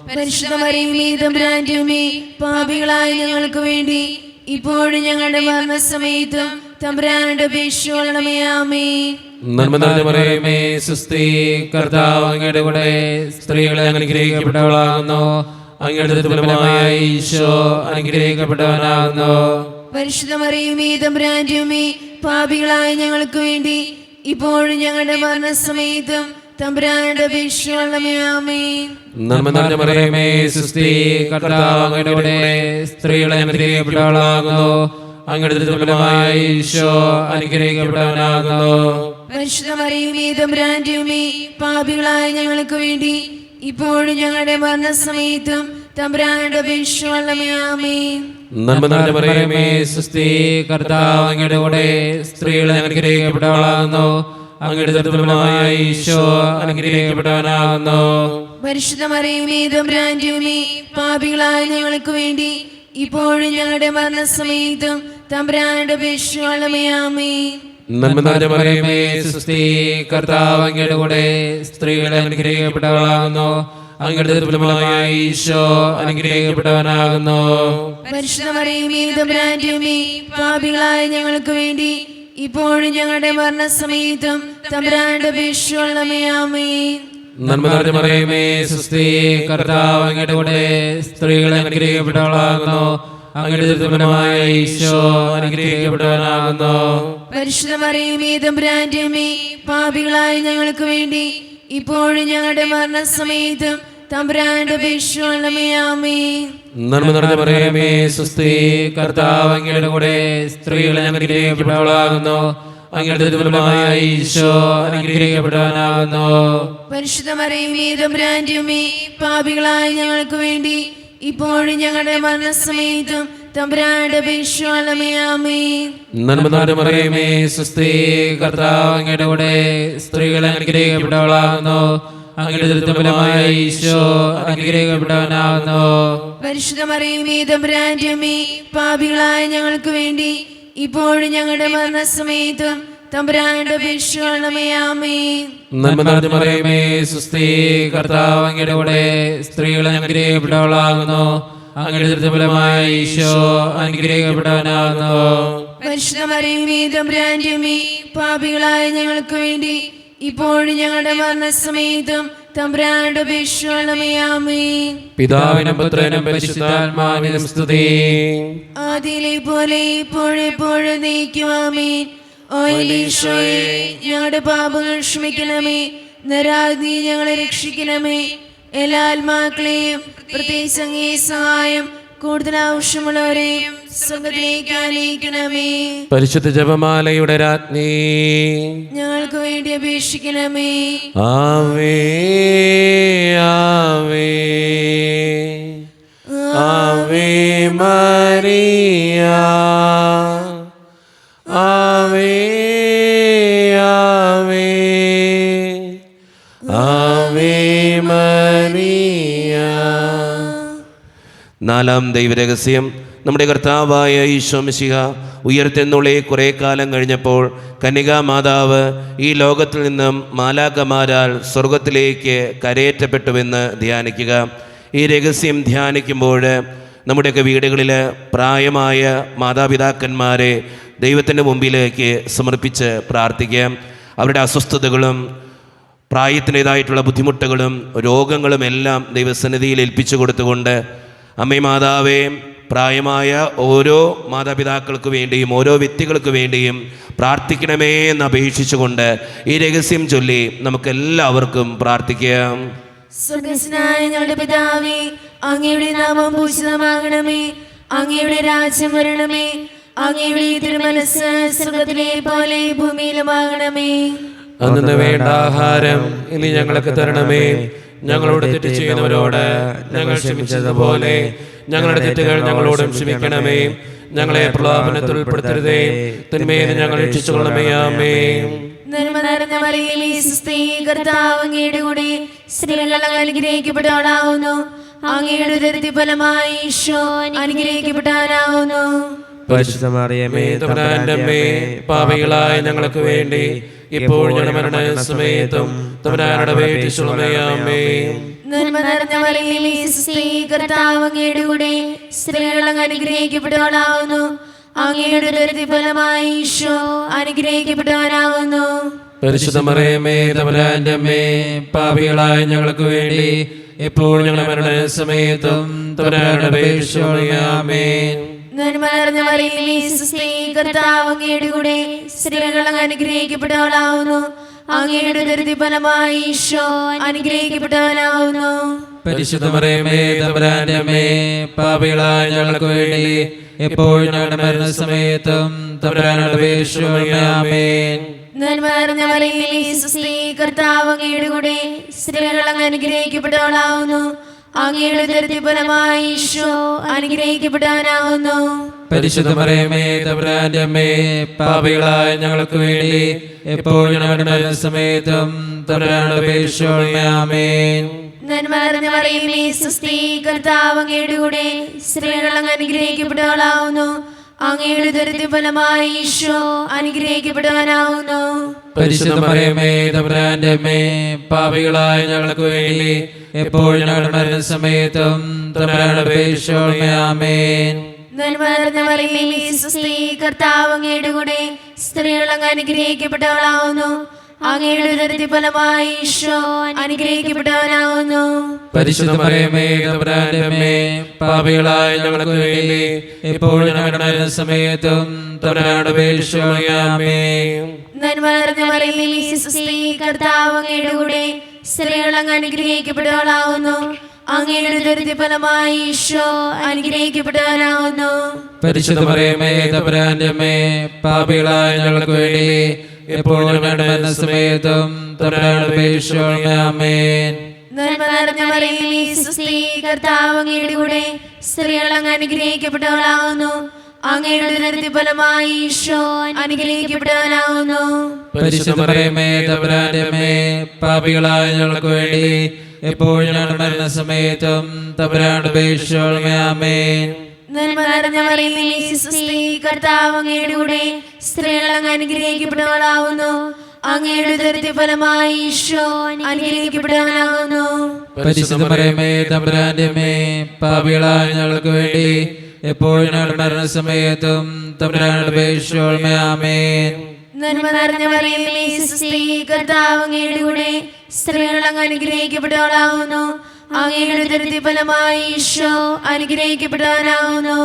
പരിശുദ്ധ മറിയമേ, തമ്പുരാന്റമ്മേ, പാപികളായ ഞങ്ങൾക്ക് വേണ്ടി ഇപ്പോഴും ഞങ്ങളുടെ മരണസമയത്തും തമ്പുരാനോട് അപേക്ഷിക്കണമേ. ആമേൻ. നന്മ നിറഞ്ഞ മറിയമേ, സ്വസ്തി, കർത്താവ് അങ്ങയുടെ കൂടെ സ്ത്രീകൾ അനുഗ്രഹിക്കപ്പെട്ടവളാകുന്നു, അങ്ങയുടെ ഫലമായി ഈശോ അനുഗ്രഹിക്കപ്പെട്ടവനാകുന്നു. പരിശുദ്ധ മറിയമേ, തമ്പുരാന്റമ്മേ, പാപികളായ ഞങ്ങൾക്ക് വേണ്ടി ഇപ്പോഴും ഞങ്ങളുടെ മരണസമയത്തും തമ്പുരാനോട് അപേക്ഷിക്കണമേ. ആമേൻ. നന്മ നിറഞ്ഞ മറിയമേ, സ്വസ്തി, കർത്താവ് അങ്ങയുടെ കൂടെ സ്ത്രീകൾ അനുഗ്രഹിക്കപ്പെട്ടവളാകുന്നു, അങ്ങയുടെ ഫലമായി ഈശോ അനുഗ്രഹിക്കപ്പെട്ടവനാകുന്നു. പരിശുദ്ധ മറിയമേ, തമ്പുരാന്റമ്മേ, പാപികളായ ഞങ്ങൾക്ക് വേണ്ടി ഇപ്പോഴും ഞങ്ങളുടെ മരണസമയത്തും തമ്പുരാനോട് അപേക്ഷിക്കണമേ. ആമേൻ. നന്മ നിറഞ്ഞ മറിയമേ, സ്വസ്തി, കർത്താവ് അങ്ങയുടെ കൂടെ സ്ത്രീകൾ അനുഗ്രഹിക്കപ്പെട്ടവളാകുന്നു, അങ്ങയുടെ ഫലമായി ഈശോ അനുഗ്രഹിക്കപ്പെട്ടവനാകുന്നു. പരിശുദ്ധ മറിയമേ, തമ്പുരാന്റമ്മേ, പാപികളായ ഞങ്ങൾക്ക് വേണ്ടി ഇപ്പോഴും ഞങ്ങളുടെ മരണസമയത്തും തമ്പുരാനോട് അപേക്ഷിക്കണമേ. ആമേൻ. നന്മ നിറഞ്ഞ മറിയമേ, സ്വസ്തി, കർത്താവ് അങ്ങയുടെ കൂടെ സ്ത്രീകൾ അനുഗ്രഹിക്കപ്പെട്ടവളാകുന്നു, അങ്ങയുടെ ഫലമായി ഈശോ അനുഗ്രഹിക്കപ്പെട്ടവനാകുന്നു. പരിശുദ്ധ മറിയമേ, തമ്പുരാന്റമ്മേ, പാപികളായ ഞങ്ങൾക്ക് വേണ്ടി ഇപ്പോഴും ഞങ്ങളുടെ മരണസമയത്തും തമ്പുരാനോട് അപേക്ഷിക്കണമേ. ആമേൻ. നന്മ നിറഞ്ഞ മറിയമേ, സ്വസ്തി, കർത്താവ് അങ്ങയുടെ കൂടെ സ്ത്രീകൾ അനുഗ്രഹിക്കപ്പെട്ടവളാകുന്നു, അങ്ങയുടെ ഫലമായി ഈശോ അനുഗ്രഹിക്കപ്പെട്ടവനാകുന്നു. പരിശുദ്ധ മറിയമേ, തമ്പുരാന്റമ്മേ, പാപികളായ ഞങ്ങൾക്ക് വേണ്ടി ഇപ്പോഴും ഞങ്ങളുടെ മരണസമയത്തും തമ്പുരാനോട് അപേക്ഷിക്കണമേ. ആമേൻ. നന്മ നിറഞ്ഞ മറിയമേ, സ്വസ്തി, കർത്താവ് അങ്ങയുടെ കൂടെ സ്ത്രീകൾ അനുഗ്രഹിക്കപ്പെട്ടവളാകുന്നു, അങ്ങയുടെ ഫലമായി ഈശോ അനുഗ്രഹിക്കപ്പെട്ടവനാകുന്നു. പരിശുദ്ധ മറിയമേ, തമ്പുരാന്റമ്മേ, പാപികളായ ഞങ്ങൾക്ക് വേണ്ടി ഇപ്പോഴും ഞങ്ങളുടെ മരണസമയത്തും തമ്പുരാനോട് അപേക്ഷിക്കണമേ. ആമേൻ. നന്മ നിറഞ്ഞ മറിയമേ, സ്വസ്തി, കർത്താവ് അങ്ങയുടെ കൂടെ സ്ത്രീകൾ അനുഗ്രഹിക്കപ്പെട്ടവളാകുന്നു, അങ്ങയുടെ ഫലമായി ഈശോ അനുഗ്രഹിക്കപ്പെട്ടവനാകുന്നു. പരിശുദ്ധ മറിയമേ, തമ്പുരാന്റമ്മേ, പാപികളായ ഞങ്ങൾക്ക് വേണ്ടി ഇപ്പോഴും ഞങ്ങളുടെ മരണസമയത്തും തമ്പുരാനോട് അപേക്ഷിക്കണമേ. ആമേൻ. നന്മ നിറഞ്ഞ മറിയമേ, സ്വസ്തി, കർത്താവ് അങ്ങയുടെ കൂടെ സ്ത്രീകൾ അനുഗ്രഹിക്കപ്പെട്ടവളാകുന്നു, അങ്ങയുടെ ഫലമായി ഈശോ അനുഗ്രഹിക്കപ്പെട്ടവനാകുന്നു. പരിശുദ്ധ മറിയമേ, തമ്പുരാന്റമ്മേ, പാപികളായ ഞങ്ങൾക്ക് വേണ്ടി ഇപ്പോഴും ഞങ്ങളുടെ മരണസമയത്തും തമ്പുരാനോട് അപേക്ഷിക്കണമേ. ആമേൻ. പിതാവിനും പുത്രനും പരിശുദ്ധാത്മാവിനും സ്തുതി. ആദിയിലെ പോലെ ഇപ്പോഴെപ്പോഴും നീക്കും. ആമേൻ. ഓ ഈശോയെ, ഞങ്ങളുടെ പാപങ്ങൾ ക്ഷമിക്കണമേ, നരാഗ്നി ഞങ്ങളെ രക്ഷിക്കണമേ. എല്ലാ ആത്മാക്കളെയും പ്രത്യേകിച്ച് അങ്ങേ സഹായം കൂടുതൽ ആവശ്യമുള്ളവരെയും സ്വർഗ്ഗത്തിലേക്ക് ആനയിക്കണമേ. പരിശുദ്ധ ജപമാലയുടെ രാജ്ഞി, ഞങ്ങൾക്ക് വേണ്ടി അപേക്ഷിക്കണമേ. ആവേ ആവേ ആവേ മരിയ, ആവേ ആവേ ആവേ മരിയ. നാലാം ദൈവരഹസ്യം, നമ്മുടെ കർത്താവായ ഈശോ മിശിഹ ഉയർത്തെന്നുള്ള കുറേ കാലം കഴിഞ്ഞപ്പോൾ കന്യകാമാതാവ് ഈ ലോകത്തിൽ നിന്നും മാലാഖമാരാൽ സ്വർഗത്തിലേക്ക് കരയേറ്റപ്പെട്ടുവെന്ന് ധ്യാനിക്കുക. ഈ രഹസ്യം ധ്യാനിക്കുമ്പോൾ നമ്മുടെയൊക്കെ വീടുകളിൽ പ്രായമായ മാതാപിതാക്കന്മാരെ ദൈവത്തിൻ്റെ മുമ്പിലേക്ക് സമർപ്പിച്ച് പ്രാർത്ഥിക്കാം. അവരുടെ അസ്വസ്ഥതകളും പ്രായത്തിൻ്റേതായിട്ടുള്ള ബുദ്ധിമുട്ടുകളും രോഗങ്ങളും എല്ലാം ദൈവസന്നിധിയിൽ ഏൽപ്പിച്ചു കൊടുത്തുകൊണ്ട്, അമ്മേ മാതാവേ, പ്രായമായ ഓരോ മാതാപിതാക്കൾക്ക് വേണ്ടിയും ഓരോ വ്യക്തികൾക്ക് വേണ്ടിയും പ്രാർത്ഥിക്കണമേ എന്ന് അപേക്ഷിച്ചുകൊണ്ട് ഈ രഹസ്യം ചൊല്ലി നമുക്കെല്ലാവർക്കും പ്രാർത്ഥിക്കാം. സ്വർഗ്ഗസ്ഥനായ ഞങ്ങളുടെ പിതാവേ, അങ്ങയുടെ നാമം പൂജിതമാകണമേ. അങ്ങയുടെ രാജ്യം വരണമേ. അങ്ങയുടെ തിരുമനസ്സ് സ്വർഗ്ഗത്തിലെ പോലെ ഭൂമിയിലുമാകണമേ. അന്ന് വേണ്ട ആഹാരം ഇനി ഞങ്ങൾക്ക് തരണമേ. ഞങ്ങളോട് തെറ്റ് ചെയ്യുന്നവരോട് ഞങ്ങൾ ക്ഷമിച്ചതുപോലെ ഞങ്ങളുടെ തെറ്റുകൾ ഞങ്ങളോടും ക്ഷമിക്കണമേ. ഞങ്ങളെ പ്രലോഭനത്തിൽ ഉൾപ്പെടുത്തരുതേ, തിന്മയിൽ ഞങ്ങൾ രക്ഷിച്ചുകൊള്ളണമേ. ആമേൻ. നന്മ നിറഞ്ഞ മറിയമേ, സ്വസ്തി, കർത്താവ് അങ്ങയുടെ കൂടെ സ്ത്രീകൾ അനുഗ്രഹിക്കപ്പെട്ടവളാവുന്നു. അങ്ങയുടെ ഉദരത്തിൻ ഫലമായി ഈശോ അനുഗ്രഹിക്കപ്പെട്ടവനാവുന്നു. പരിശുദ്ധ മറിയമേ, തമ്പുരാന്റെ അമ്മേ, പാപികളായ ഞങ്ങൾക്ക് വേണ്ടി ഇപ്പോൾ ഞങ്ങളുടെ മരണസമയത്തും തമ്പുരാനോട് അപേക്ഷിച്ചുകൊള്ളണമേ. ആമേൻ. നന്മ നിറഞ്ഞ മറിയമേ, സ്വസ്തി, കർത്താവ് അങ്ങയുടെ കൂടെ സ്ത്രീകൾ അനുഗ്രഹിക്കപ്പെട്ടവളാവുന്നു. അങ്ങയുടെ ഉദരത്തിൻ ഫലമായി ഈശോ അനുഗ്രഹിക്കപ്പെട്ടവനാവുന്നു. പരിശുദ്ധ മറിയമേ, തമ്പുരാന്റെ അമ്മേ, പാപികളായ ഞങ്ങൾക്ക് വേണ്ടി ഇപ്പോൾ ഞങ്ങളുടെ മരണസമയത്തും തമ്പുരാനോട് അപേക്ഷിച്ചുകൊള്ളണമേ. ആമേൻ. നന്മ നിറഞ്ഞ മറിയമേ, സ്വസ്തി, കർത്താവ് അങ്ങയുടെ കൂടെ സ്ത്രീകൾ അനുഗ്രഹിക്കപ്പെട്ടവളാവുന്നു. അങ്ങയുടെ ഉദരത്തിൻ ഫലമായി ഈശോ അനുഗ്രഹിക്കപ്പെട്ടവനാവുന്നു. പരിശുദ്ധ മറിയമേ, തമ്പുരാന്റെ അമ്മേ, പാപികളായ ഞങ്ങൾക്ക് വേണ്ടി ഇപ്പോൾ ഞങ്ങളുടെ മരണസമയത്തും തമ്പുരാനോട് അപേക്ഷിച്ചുകൊള്ളണമേ. ആമേൻ. നന്മ നിറഞ്ഞ മറിയമേ, സ്വസ്തി, കർത്താവ് അങ്ങയുടെ കൂടെ സ്ത്രീകൾ അനുഗ്രഹിക്കപ്പെട്ടവളാവുന്നു. അങ്ങയുടെ ഉദരത്തിൻ ഫലമായി ഈശോ അനുഗ്രഹിക്കപ്പെട്ടവനാവുന്നു. പരിശുദ്ധ മറിയമേ, തമ്പുരാന്റെ അമ്മേ, പാപികളായ ഞങ്ങൾക്ക് വേണ്ടി എപ്പോൾ ഞങ്ങളുടെ മരണസമയത്തും തമ്പുരാനോട് അപേക്ഷിച്ചുകൊള്ളണമേ. ആമേൻ. നന്മ നിറഞ്ഞ മറിയമേ, സ്വസ്തി, കർത്താവ് അങ്ങയുടെ കൂടെ സ്ത്രീകൾ അനുഗ്രഹിക്കപ്പെട്ടവളാവുന്നു. അങ്ങയുടെ ഉദരത്തിൻ ഫലമായി ഈശോ അനുഗ്രഹിക്കപ്പെട്ടവനാവുന്നു. പരിശുദ്ധ മറിയമേ, തമ്പുരാന്റെ അമ്മേ, പാപികളായ ഞങ്ങൾക്ക് വേണ്ടി എപ്പോൾ ഞങ്ങളുടെ മരണസമയത്തും തമ്പുരാനോട് അപേക്ഷിച്ചുകൊള്ളണമേ. ആമേൻ. നന്മ നിറഞ്ഞ മറിയമേ, സ്വസ്തി, കർത്താവ് അങ്ങയുടെ കൂടെ സ്ത്രീകൾ അനുഗ്രഹിക്കപ്പെട്ടവളാവുന്നു. അങ്ങയുടെ ഉദരത്തിൻ ഫലമായി ഈശോ അനുഗ്രഹിക്കപ്പെട്ടവനാവുന്നു. പരിശുദ്ധ മറിയമേ, തമ്പുരാന്റെ അമ്മേ, പാപികളായ ഞങ്ങൾക്ക് വേണ്ടി ഇപ്പോൾ ഞങ്ങളുടെ മരണസമയത്തും തമ്പുരാനോട് അപേക്ഷിച്ചുകൊള്ളണമേ. ആമേൻ. നന്മ നിറഞ്ഞ മറിയമേ, സ്വസ്തി, കർത്താവ് അങ്ങയുടെ കൂടെ സ്ത്രീകൾ അനുഗ്രഹിക്കപ്പെട്ടവളാവുന്നു. അങ്ങയുടെ ഉദരത്തിൻ ഫലമായി ഈശോ അനുഗ്രഹിക്കപ്പെട്ടവനാവുന്നു. പരിശുദ്ധ മറിയമേ, തമ്പുരാന്റെ അമ്മേ, പാപികളായ ഞങ്ങൾക്ക് വേണ്ടി എപ്പോൾ ഞങ്ങളുടെ മരണസമയത്തും തമ്പുരാനോട് അപേക്ഷിച്ചുകൊള്ളണമേ. ആമേൻ. നന്മ നിറഞ്ഞ മറിയമേ, സ്വസ്തി, കർത്താവ് അങ്ങയുടെ കൂടെ സ്ത്രീകൾ അനുഗ്രഹിക്കപ്പെട്ടവളാവുന്നു. അങ്ങയുടെ ഉദരത്തിൻ ഫലമായി ഈശോ അനുഗ്രഹിക്കപ്പെട്ടവനാവുന്നു. പരിശുദ്ധ മറിയമേ, തമ്പുരാന്റെ അമ്മേ, പാപികളായ ഞങ്ങൾക്ക് വേണ്ടി എപ്പോൾ ഞങ്ങളുടെ മരണസമയത്തും തമ്പുരാനോട് അപേക്ഷിച്ചുകൊള്ളണമേ. ആമേൻ. നന്മ നിറഞ്ഞ മറിയമേ, സ്വസ്തി, കർത്താവ് അങ്ങയുടെ കൂടെ സ്ത്രീകൾ അനുഗ്രഹിക്കപ്പെട്ടവളാവുന്നു. അങ്ങയുടെ ഉദരത്തിൻ ഫലമായി ഈശോ അനുഗ്രഹിക്കപ്പെട്ടവനാവുന്നു. പരിശുദ്ധ മറിയമേ, തമ്പുരാന്റെ അമ്മേ, പാപികളായ ഞങ്ങൾക്ക് വേണ്ടി എപ്പോൾ ഞങ്ങളുടെ മരണസമയത്തും തമ്പുരാനോട് അപേക്ഷിച്ചുകൊള്ളണമേ. ആമേൻ. നന്മ നിറഞ്ഞ മറിയമേ, സ്വസ്തി, കർത്താവ് അങ്ങയുടെ കൂടെ സ്ത്രീകൾ അനുഗ്രഹിക്കപ്പെട്ടവളാവുന്നു. അങ്ങയുടെ ഉദരത്തിൻ ഫലമായി ഈശോ അനുഗ്രഹിക്കപ്പെട്ടവനാവുന്നു.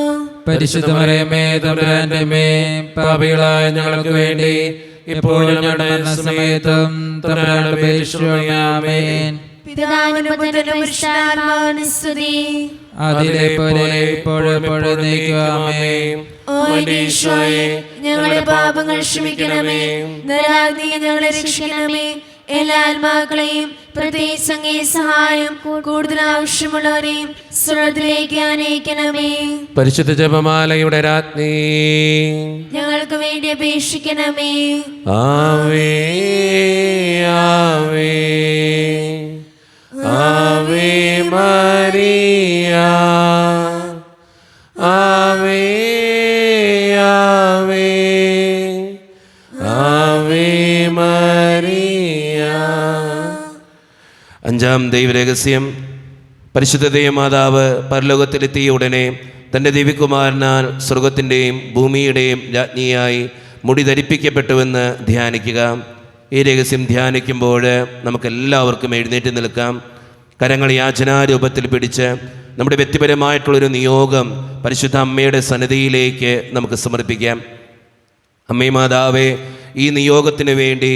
പരിശുദ്ധ മറിയമേ, തമ്പുരാന്റെ അമ്മേ, പാപികളായ ഞങ്ങൾക്ക് വേണ്ടി ഇപ്പോൾ ഞങ്ങളുടെ മരണസമയത്തും തമ്പുരാനോട് അപേക്ഷിച്ചുകൊള്ളണമേ. ആമേൻ. പിതാവിനും പുത്രനും പരിശുദ്ധാത്മാവിനും സ്തുതി. അതിലെ പോലെ ഇപ്പോഴെപ്പോഴും നീക്കുവാമേ. ഓ എന്റെ ഈശോയെ, ഞങ്ങളുടെ പാപങ്ങൾ ക്ഷമിക്കണമേ. നരകാഗ്നിയിൽ ഞങ്ങളെ രക്ഷിക്കണമേ. എല്ലാ ആത്മാക്കളെയും പ്രത്യേകിച്ച് അങ്ങേ സഹായം കൂടുതൽ ആവശ്യമുള്ളവരെയും സ്വർഗ്ഗത്തിലേക്ക് ആനയിക്കണമേ. പരിശുദ്ധ ജപമാലയുടെ രാജ്ഞി, ഞങ്ങൾക്ക് വേണ്ടി അപേക്ഷിക്കണമേ. ആവേ ആവേ ആവേ മരിയ, ആവേ ആവേ ആവേ മരിയ. അഞ്ചാം ദൈവരഹസ്യം. പരിശുദ്ധ ദൈവമാതാവ് പരലോകത്തിലെത്തിയ ഉടനെ തൻ്റെ ദിവ്യകുമാരനാൽ സ്വർഗത്തിൻ്റെയും ഭൂമിയുടെയും രാജ്ഞിയായി മുടി ധരിപ്പിക്കപ്പെട്ടുവെന്ന് ധ്യാനിക്കുക. ഈ രഹസ്യം ധ്യാനിക്കുമ്പോൾ നമുക്കെല്ലാവർക്കും എഴുന്നേറ്റ് നിൽക്കാം. കരങ്ങൾ യാചനാരൂപത്തിൽ പിടിച്ച് നമ്മുടെ വ്യക്തിപരമായിട്ടുള്ളൊരു നിയോഗം പരിശുദ്ധ അമ്മയുടെ സന്നിധിയിലേക്ക് നമുക്ക് സമർപ്പിക്കാം. അമ്മേ മാതാവേ, ഈ നിയോഗത്തിന് വേണ്ടി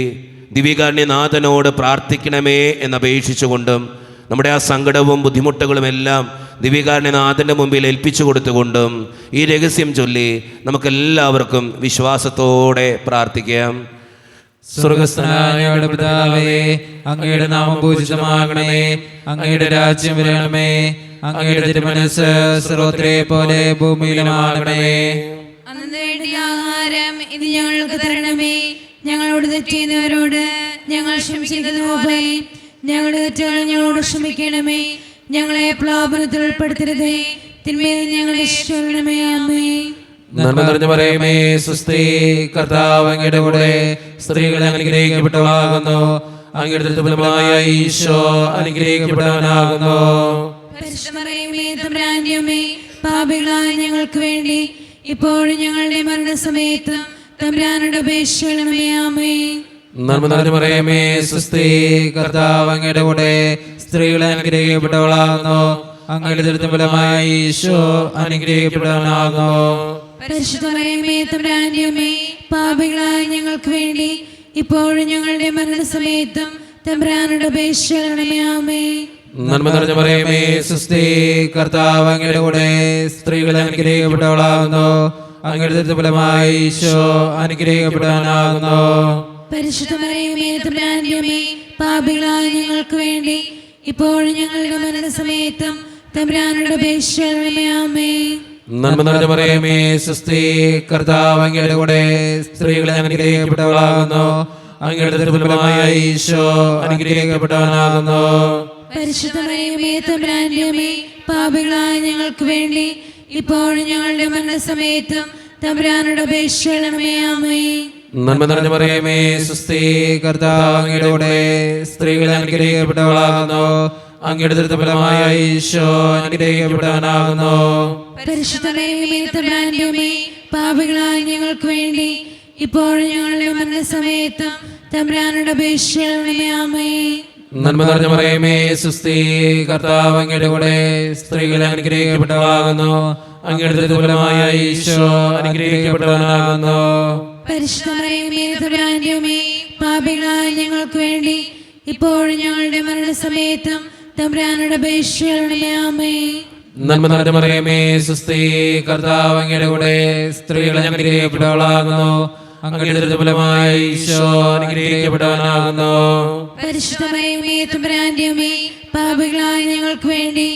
ദിവ്യകാരുണ്യനാഥനോട് പ്രാർത്ഥിക്കണമേ എന്നപേക്ഷിച്ചുകൊണ്ടും നമ്മുടെ ആ സങ്കടവും ബുദ്ധിമുട്ടുകളും എല്ലാം ദിവ്യകാരുണ്യനാഥൻ്റെ മുമ്പിൽ ഏൽപ്പിച്ചു കൊടുത്തുകൊണ്ടും ഈ രഹസ്യം ചൊല്ലി നമുക്കെല്ലാവർക്കും വിശ്വാസത്തോടെ പ്രാർത്ഥിക്കാം. സ്വർഗസ്ഥനായ ഞങ്ങളുടെ പിതാവേ, അങ്ങയുടെ നാമം പൂജിതമാകണമേ. അങ്ങയുടെ രാജ്യം വരണമേ. അങ്ങയുടെ തിരുമനസ്സ് സ്വർഗ്ഗത്തിലെ പോലെ ഭൂമിയിലുമാകണമേ. അന്നു വേണ്ടി ആഹാരം ഇന്ന് ഞങ്ങൾക്ക് തരണമേ. ഞങ്ങളോട് തെറ്റിയുന്നവരോട് ഞങ്ങൾ ക്ഷമിക്കുന്നത് പോലെ ഞങ്ങളുടെ തെറ്റുകൾ ഞങ്ങളോട് ക്ഷമിക്കണമേ. ഞങ്ങളെ പ്രലോഭനത്തിൽ ഉൾപ്പെടുത്തരുതേ, തിന്മയിൽ ഞങ്ങളെ രക്ഷിക്കണമേ. ആമേൻ. നന്മ നിറഞ്ഞ മറിയമേ, സ്വസ്തി, കർത്താവ് അങ്ങയുടെ കൂടെ സ്ത്രീകൾ അനുഗ്രഹിക്കപ്പെട്ടവളാകുന്നു. അങ്ങയുടെ ഫലമായ ഈശോ അനുഗ്രഹിക്കപ്പെട്ടവനാകുന്നു. പരിശുദ്ധ മറിയമേ, തമ്പുരാന്റെ അമ്മേ, പാപികളായ ഞങ്ങൾക്ക് വേണ്ടി ഇപ്പോഴും ഞങ്ങളുടെ മരണസമയത്ത് തമ്പുരാനോട് അപേക്ഷിക്കണമേ. ആമേൻ. നന്മ നിറഞ്ഞ മറിയമേ, സ്വസ്തി, കർത്താവ് അങ്ങയുടെ കൂടെ സ്ത്രീകൾ അനുഗ്രഹിക്കപ്പെട്ടവളാകുന്നു. അങ്ങയുടെ ഫലമായ ഈശോ അനുഗ്രഹിക്കപ്പെട്ടവനാകുന്നു. പരിശുദ്ധ മറിയമേ, തമ്പുരാന്റെ അമ്മേ, പാപികളായ ഞങ്ങൾക്ക് വേണ്ടി ഇപ്പോഴും ഞങ്ങളുടെ മരണസമയത്തും തമ്പുരാനോട് അപേക്ഷിക്കണമേ. ആമേൻ. നന്മ നിറഞ്ഞ മറിയമേ, സ്വസ്തി, കർത്താവ് അങ്ങയുടെ കൂടെ സ്ത്രീകൾ അനുഗ്രഹിക്കപ്പെട്ടവളാകുന്നു. അങ്ങയുടെ ഫലമായ ഈശോ അനുഗ്രഹിക്കപ്പെട്ടവനാകുന്നു. പരിശുദ്ധ മറിയമേ, തമ്പുരാന്റെ അമ്മേ, പാപികളായ ഞങ്ങൾക്ക് വേണ്ടി ഇപ്പോഴും ഞങ്ങളുടെ മരണസമയത്തും തമ്പുരാനോട് അപേക്ഷിക്കണമേ. ആമേൻ. നന്മ നിറഞ്ഞ മറിയമേ, സ്വസ്തി, കർത്താവ് അങ്ങയുടെ കൂടെ സ്ത്രീകൾ അനുഗ്രഹിക്കപ്പെട്ടവളാകുന്നു. അങ്ങയുടെ ഫലമായ ഈശോ അനുഗ്രഹിക്കപ്പെട്ടവനാകുന്നു. പരിശുദ്ധ മറിയമേ, തമ്പുരാന്റെ അമ്മേ, പാപികളായ ഞങ്ങൾക്ക് വേണ്ടി ഇപ്പോഴും ഞങ്ങളുടെ മരണസമയത്തും തമ്പുരാനോട് അപേക്ഷിക്കണമേ. ആമേൻ. നന്മ നിറഞ്ഞ മറിയമേ, സ്വസ്തി, കർത്താവ് അങ്ങയുടെ കൂടെ സ്ത്രീകൾ അനുഗ്രഹിക്കപ്പെട്ടവളാകുന്നു. അങ്ങയുടെ ഫലമായ ഈശോ അനുഗ്രഹിക്കപ്പെട്ടവനാകുന്നു. പരിശുദ്ധ മറിയമേ, തമ്പുരാന്റെ അമ്മേ, പാപികളായ ഞങ്ങൾക്ക് വേണ്ടി ഇപ്പോഴും ഞങ്ങളുടെ മരണസമയത്തും തമ്പുരാനോട് അപേക്ഷിക്കണമേ. ആമേൻ. നന്മ നിറഞ്ഞ മറിയമേ, സ്വസ്തി, കർത്താവ് അങ്ങയുടെ കൂടെ സ്ത്രീകൾ അനുഗ്രഹിക്കപ്പെട്ടവളാകുന്നു. അങ്ങയുടെ ഫലമായ ഈശോ അനുഗ്രഹിക്കപ്പെട്ടവനാകുന്നു. പരിശുദ്ധ മറിയമേ, തമ്പുരാന്റെ അമ്മേ, പാപികളായ ഞങ്ങൾക്ക് വേണ്ടി ഇപ്പോഴും ഞങ്ങളുടെ മരണസമയത്തും തമ്പുരാനോട് അപേക്ഷിക്കണമേ. ആമേൻ. നന്മ നിറഞ്ഞ മറിയമേ, സ്വസ്തി, കർത്താവ് അങ്ങയുടെ കൂടെ സ്ത്രീകൾ അനുഗ്രഹിക്കപ്പെട്ടവളാകുന്നു. അങ്ങയുടെ ഫലമായ ഈശോ അനുഗ്രഹിക്കപ്പെട്ടവനാകുന്നു. പരിശുദ്ധ മറിയമേ, തമ്പുരാന്റെ അമ്മേ, പാപികളായ ഞങ്ങൾക്ക് വേണ്ടി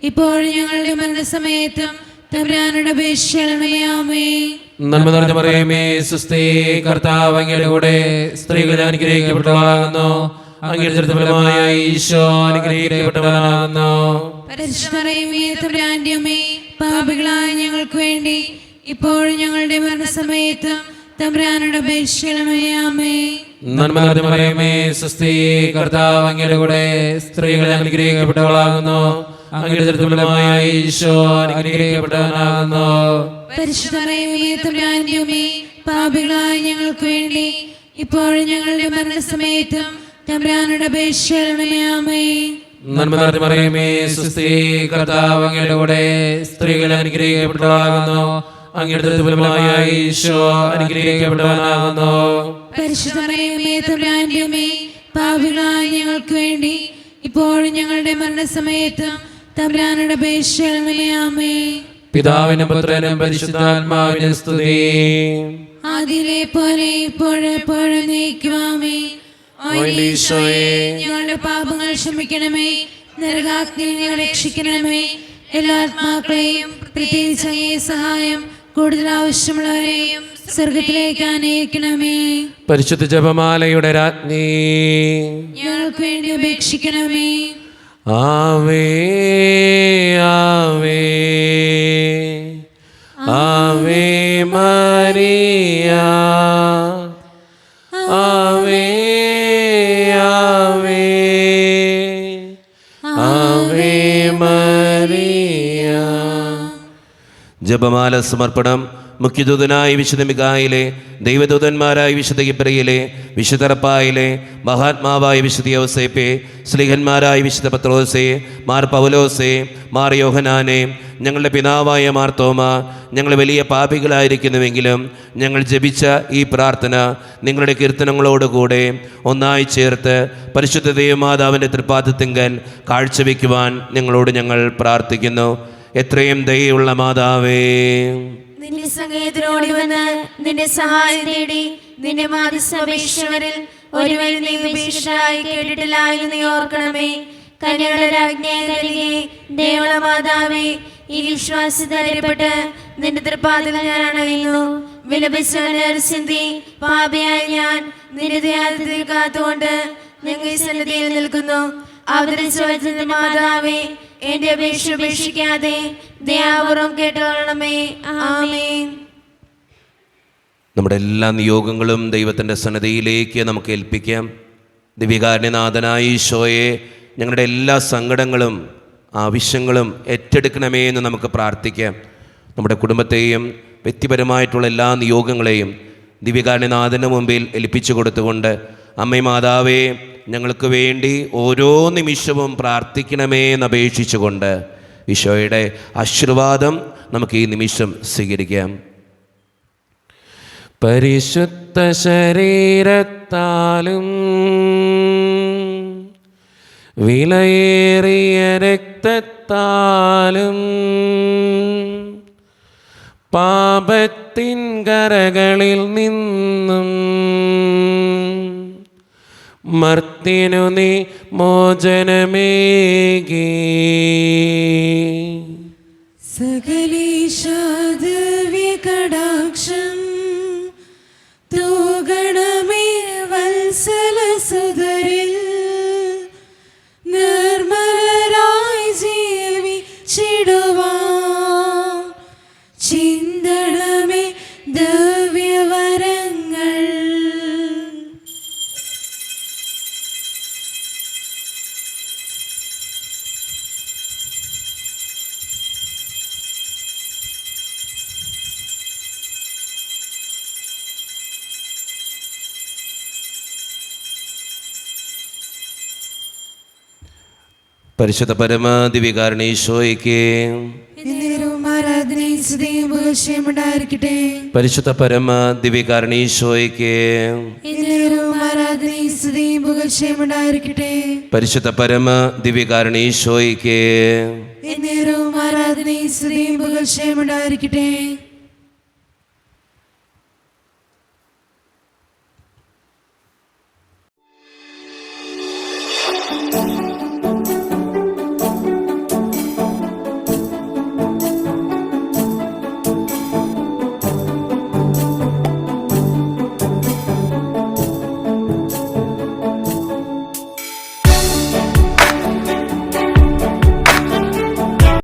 ഇപ്പോഴും ഞങ്ങളുടെ മരണസമയത്തും തമ്പുരാനോട് അപേക്ഷിക്കണമേ. ആമേൻ. നന്മ നിറഞ്ഞ മറിയമേ, സ്വസ്തി, കർത്താവ് അങ്ങയുടെ കൂടെ സ്ത്രീകൾ അനുഗ്രഹിക്കപ്പെട്ടവളാകുന്നു. അങ്ങയുടെ ഫലമായ ഈശോ അനുഗ്രഹിക്കപ്പെട്ടവനാകുന്നു. പരിശുദ്ധ മറിയമേ, തമ്പുരാന്റെ അമ്മേ, പാപികളായ ഞങ്ങൾക്ക് വേണ്ടി ഇപ്പോഴും ഞങ്ങളുടെ മരണസമയത്തും തമ്പുരാനോട് അപേക്ഷിക്കണമേ. ആമേൻ. നന്മ നിറഞ്ഞ മറിയമേ, സ്വസ്തി, കർത്താവ് അങ്ങയുടെ കൂടെ സ്ത്രീകൾ അനുഗ്രഹിക്കപ്പെട്ടവളാകുന്നു. അങ്ങയുടെ ഫലമായ ഈശോ അനുഗ്രഹിക്കപ്പെട്ടവനാകുന്നു. പരിശുദ്ധ മറിയമേ, തമ്പുരാന്റെ അമ്മേ, പാപികളായ ഞങ്ങൾക്ക് വേണ്ടി ഇപ്പോഴും ഞങ്ങളുടെ മരണസമയത്തും തമ്പുരാനോട് അപേക്ഷിക്കണമേ. ആമേൻ. നന്മ നിറഞ്ഞ മറിയമേ, സ്വസ്തി, കർത്താവ് അങ്ങയുടെ കൂടെ സ്ത്രീകൾ അനുഗ്രഹിക്കപ്പെട്ടവളാകുന്നു. അങ്ങയുടെ ഫലമായ ഈശോ അനുഗ്രഹിക്കപ്പെട്ടവനാകുന്നു. പരിശുദ്ധ മറിയമേ, തമ്പുരാന്റെ അമ്മേ, പാപികളായ ഞങ്ങൾക്ക് വേണ്ടി ഇപ്പോഴും ഞങ്ങളുടെ മരണസമയത്തും തമ്പുരാനുടെ അപേക്ഷയാമേ. പിതാവിനും പുത്രനും പരിശുദ്ധാത്മാവിനും സ്തുതി. ആദിയിലെ പോലെ ഇപ്പോഴെപ്പോഴും നീക്കുവാമേ. ഞങ്ങളുടെ പാപങ്ങൾ ക്ഷമിക്കണമേ. നരകാഗ്നിയിൽ ഞങ്ങളെ രക്ഷിക്കണമേ. എല്ലാ ആത്മാക്കളെയും പ്രത്യേകിച്ച് അങ്ങേ സഹായം കൂടുതൽ ആവശ്യമുള്ളവരെയും സ്വർഗത്തിലേക്ക് ആനയിക്കണമേ. പരിശുദ്ധ ജപമാലയുടെ രാജ്ഞി, ഞങ്ങൾക്ക് വേണ്ടി അപേക്ഷിക്കണമേ. ആവേ ആവേ ആവേ മരിയ, ആവേ ആവേ ആവേ മരിയ. ജപമാല സമർപ്പണം. മുഖ്യദൂതനായ വിശുദ്ധ മിഖായേലേ, ദൈവദൂതന്മാരായ വിശുദ്ധ ഗിബ്രിയേലേ, വിശുദ്ധ റഫായേലേ, മഹാത്മാവായ വിശുദ്ധ യൗസേപ്പേ, സ്ലീഹന്മാരായ വിശുദ്ധ പത്രോസേ, മാർ പൗലോസേ, മാർ യോഹനാനേ, ഞങ്ങളുടെ പിതാവായ മാർ തോമ, ഞങ്ങൾ വലിയ പാപികളായിരിക്കുന്നുവെങ്കിലും ഞങ്ങൾ ജപിച്ച ഈ പ്രാർത്ഥന നിങ്ങളുടെ കീർത്തനങ്ങളോടുകൂടെ ഒന്നായി ചേർത്ത് പരിശുദ്ധ ദൈവമാതാവിൻ്റെ തൃപ്പാദത്തിങ്കൽ കാഴ്ചവെക്കുവാൻ ഞങ്ങളോട് ഞങ്ങൾ പ്രാർത്ഥിക്കുന്നു. എത്രയും ദയയുള്ള മാതാവേ, നിന്റെ സംഗീതത്തിനോടി വന്ന് നിന്റെ സഹായം തേടി നിന്റെ മാധ്യസ്ഥപേക്ഷകരിൽ ഒരുവൻ നീ ഉപേക്ഷയായി കേട്ടിട്ടില്ല എന്ന് നീ ഓർക്കണമേ. കന്യകളുടെ രാജ്ഞിയെ കരുകെ ദേവള മാതാവേ, ഈ വിശ്വാസത്തിൽപ്പെട്ട് നിന്റെ തൃപ്പാദങ്ങൾ ഞാൻ അണയുന്നു. വിലപിച്ചി പാപിയായ ഞാൻ നിന്റെ ദയാദിത്യത്തിൽ കാത്തുകൊണ്ട് ഞങ്ങൾ ഈ സന്നിധിയിൽ നിൽക്കുന്നു. അവതരിച്ച മാതാവേ, എന്റെ അപേക്ഷ ഉപേക്ഷിക്കാതെ ദയാപൂർവം കേട്ടുകൊള്ളണമേ. ആമേൻ. നമ്മുടെ എല്ലാ നിയോഗങ്ങളും ദൈവത്തിൻ്റെ സന്നിധിയിലേക്ക് നമുക്ക് ഏൽപ്പിക്കാം. ദിവ്യകാരുണ്യനാഥനായ ഈശോയെ, ഞങ്ങളുടെ എല്ലാ സങ്കടങ്ങളും ആവശ്യങ്ങളും ഏറ്റെടുക്കണമേ എന്ന് നമുക്ക് പ്രാർത്ഥിക്കാം. നമ്മുടെ കുടുംബത്തെയും വ്യക്തിപരമായിട്ടുള്ള എല്ലാ നിയോഗങ്ങളെയും ദിവ്യകാരുണ്യനാഥന് മുമ്പിൽ ഏൽപ്പിച്ചു കൊടുത്തുകൊണ്ട് അമ്മേ മാതാവേ, ഞങ്ങൾക്ക് വേണ്ടി ഓരോ നിമിഷവും പ്രാർത്ഥിക്കണമേ എന്നപേക്ഷിച്ചുകൊണ്ട് ഈശോയുടെ ആശീർവാദം നമുക്ക് ഈ നിമിഷം സ്വീകരിക്കാം. പരിശുദ്ധ ശരീരത്താലും വിലയേറിയ രക്തത്താലും പാപത്തിൻ കരകളിൽ നിന്നും മർത്തിനു നീ മോചനമേകി. സകലേശാദിവ്യ കടാക്ഷം തൂഗണമേ വത്സല സുതരിൽ നിർമ്മലരായി ജീവിച്ചിടുവാൻ ചിന്തണമേ ദിവ്യവരങ്ങൾ. പരിശുദ്ധ പരമാദിവ്യകാരുണ്യേശ്വരയ്ക്ക് പരിശുദ്ധ പരമാദിവ്യകാരുണ്യേശ്വരയ്ക്ക് പരിശുദ്ധ പരമാദിവ്യകാരുണ്യേശ്വരയ്ക്ക്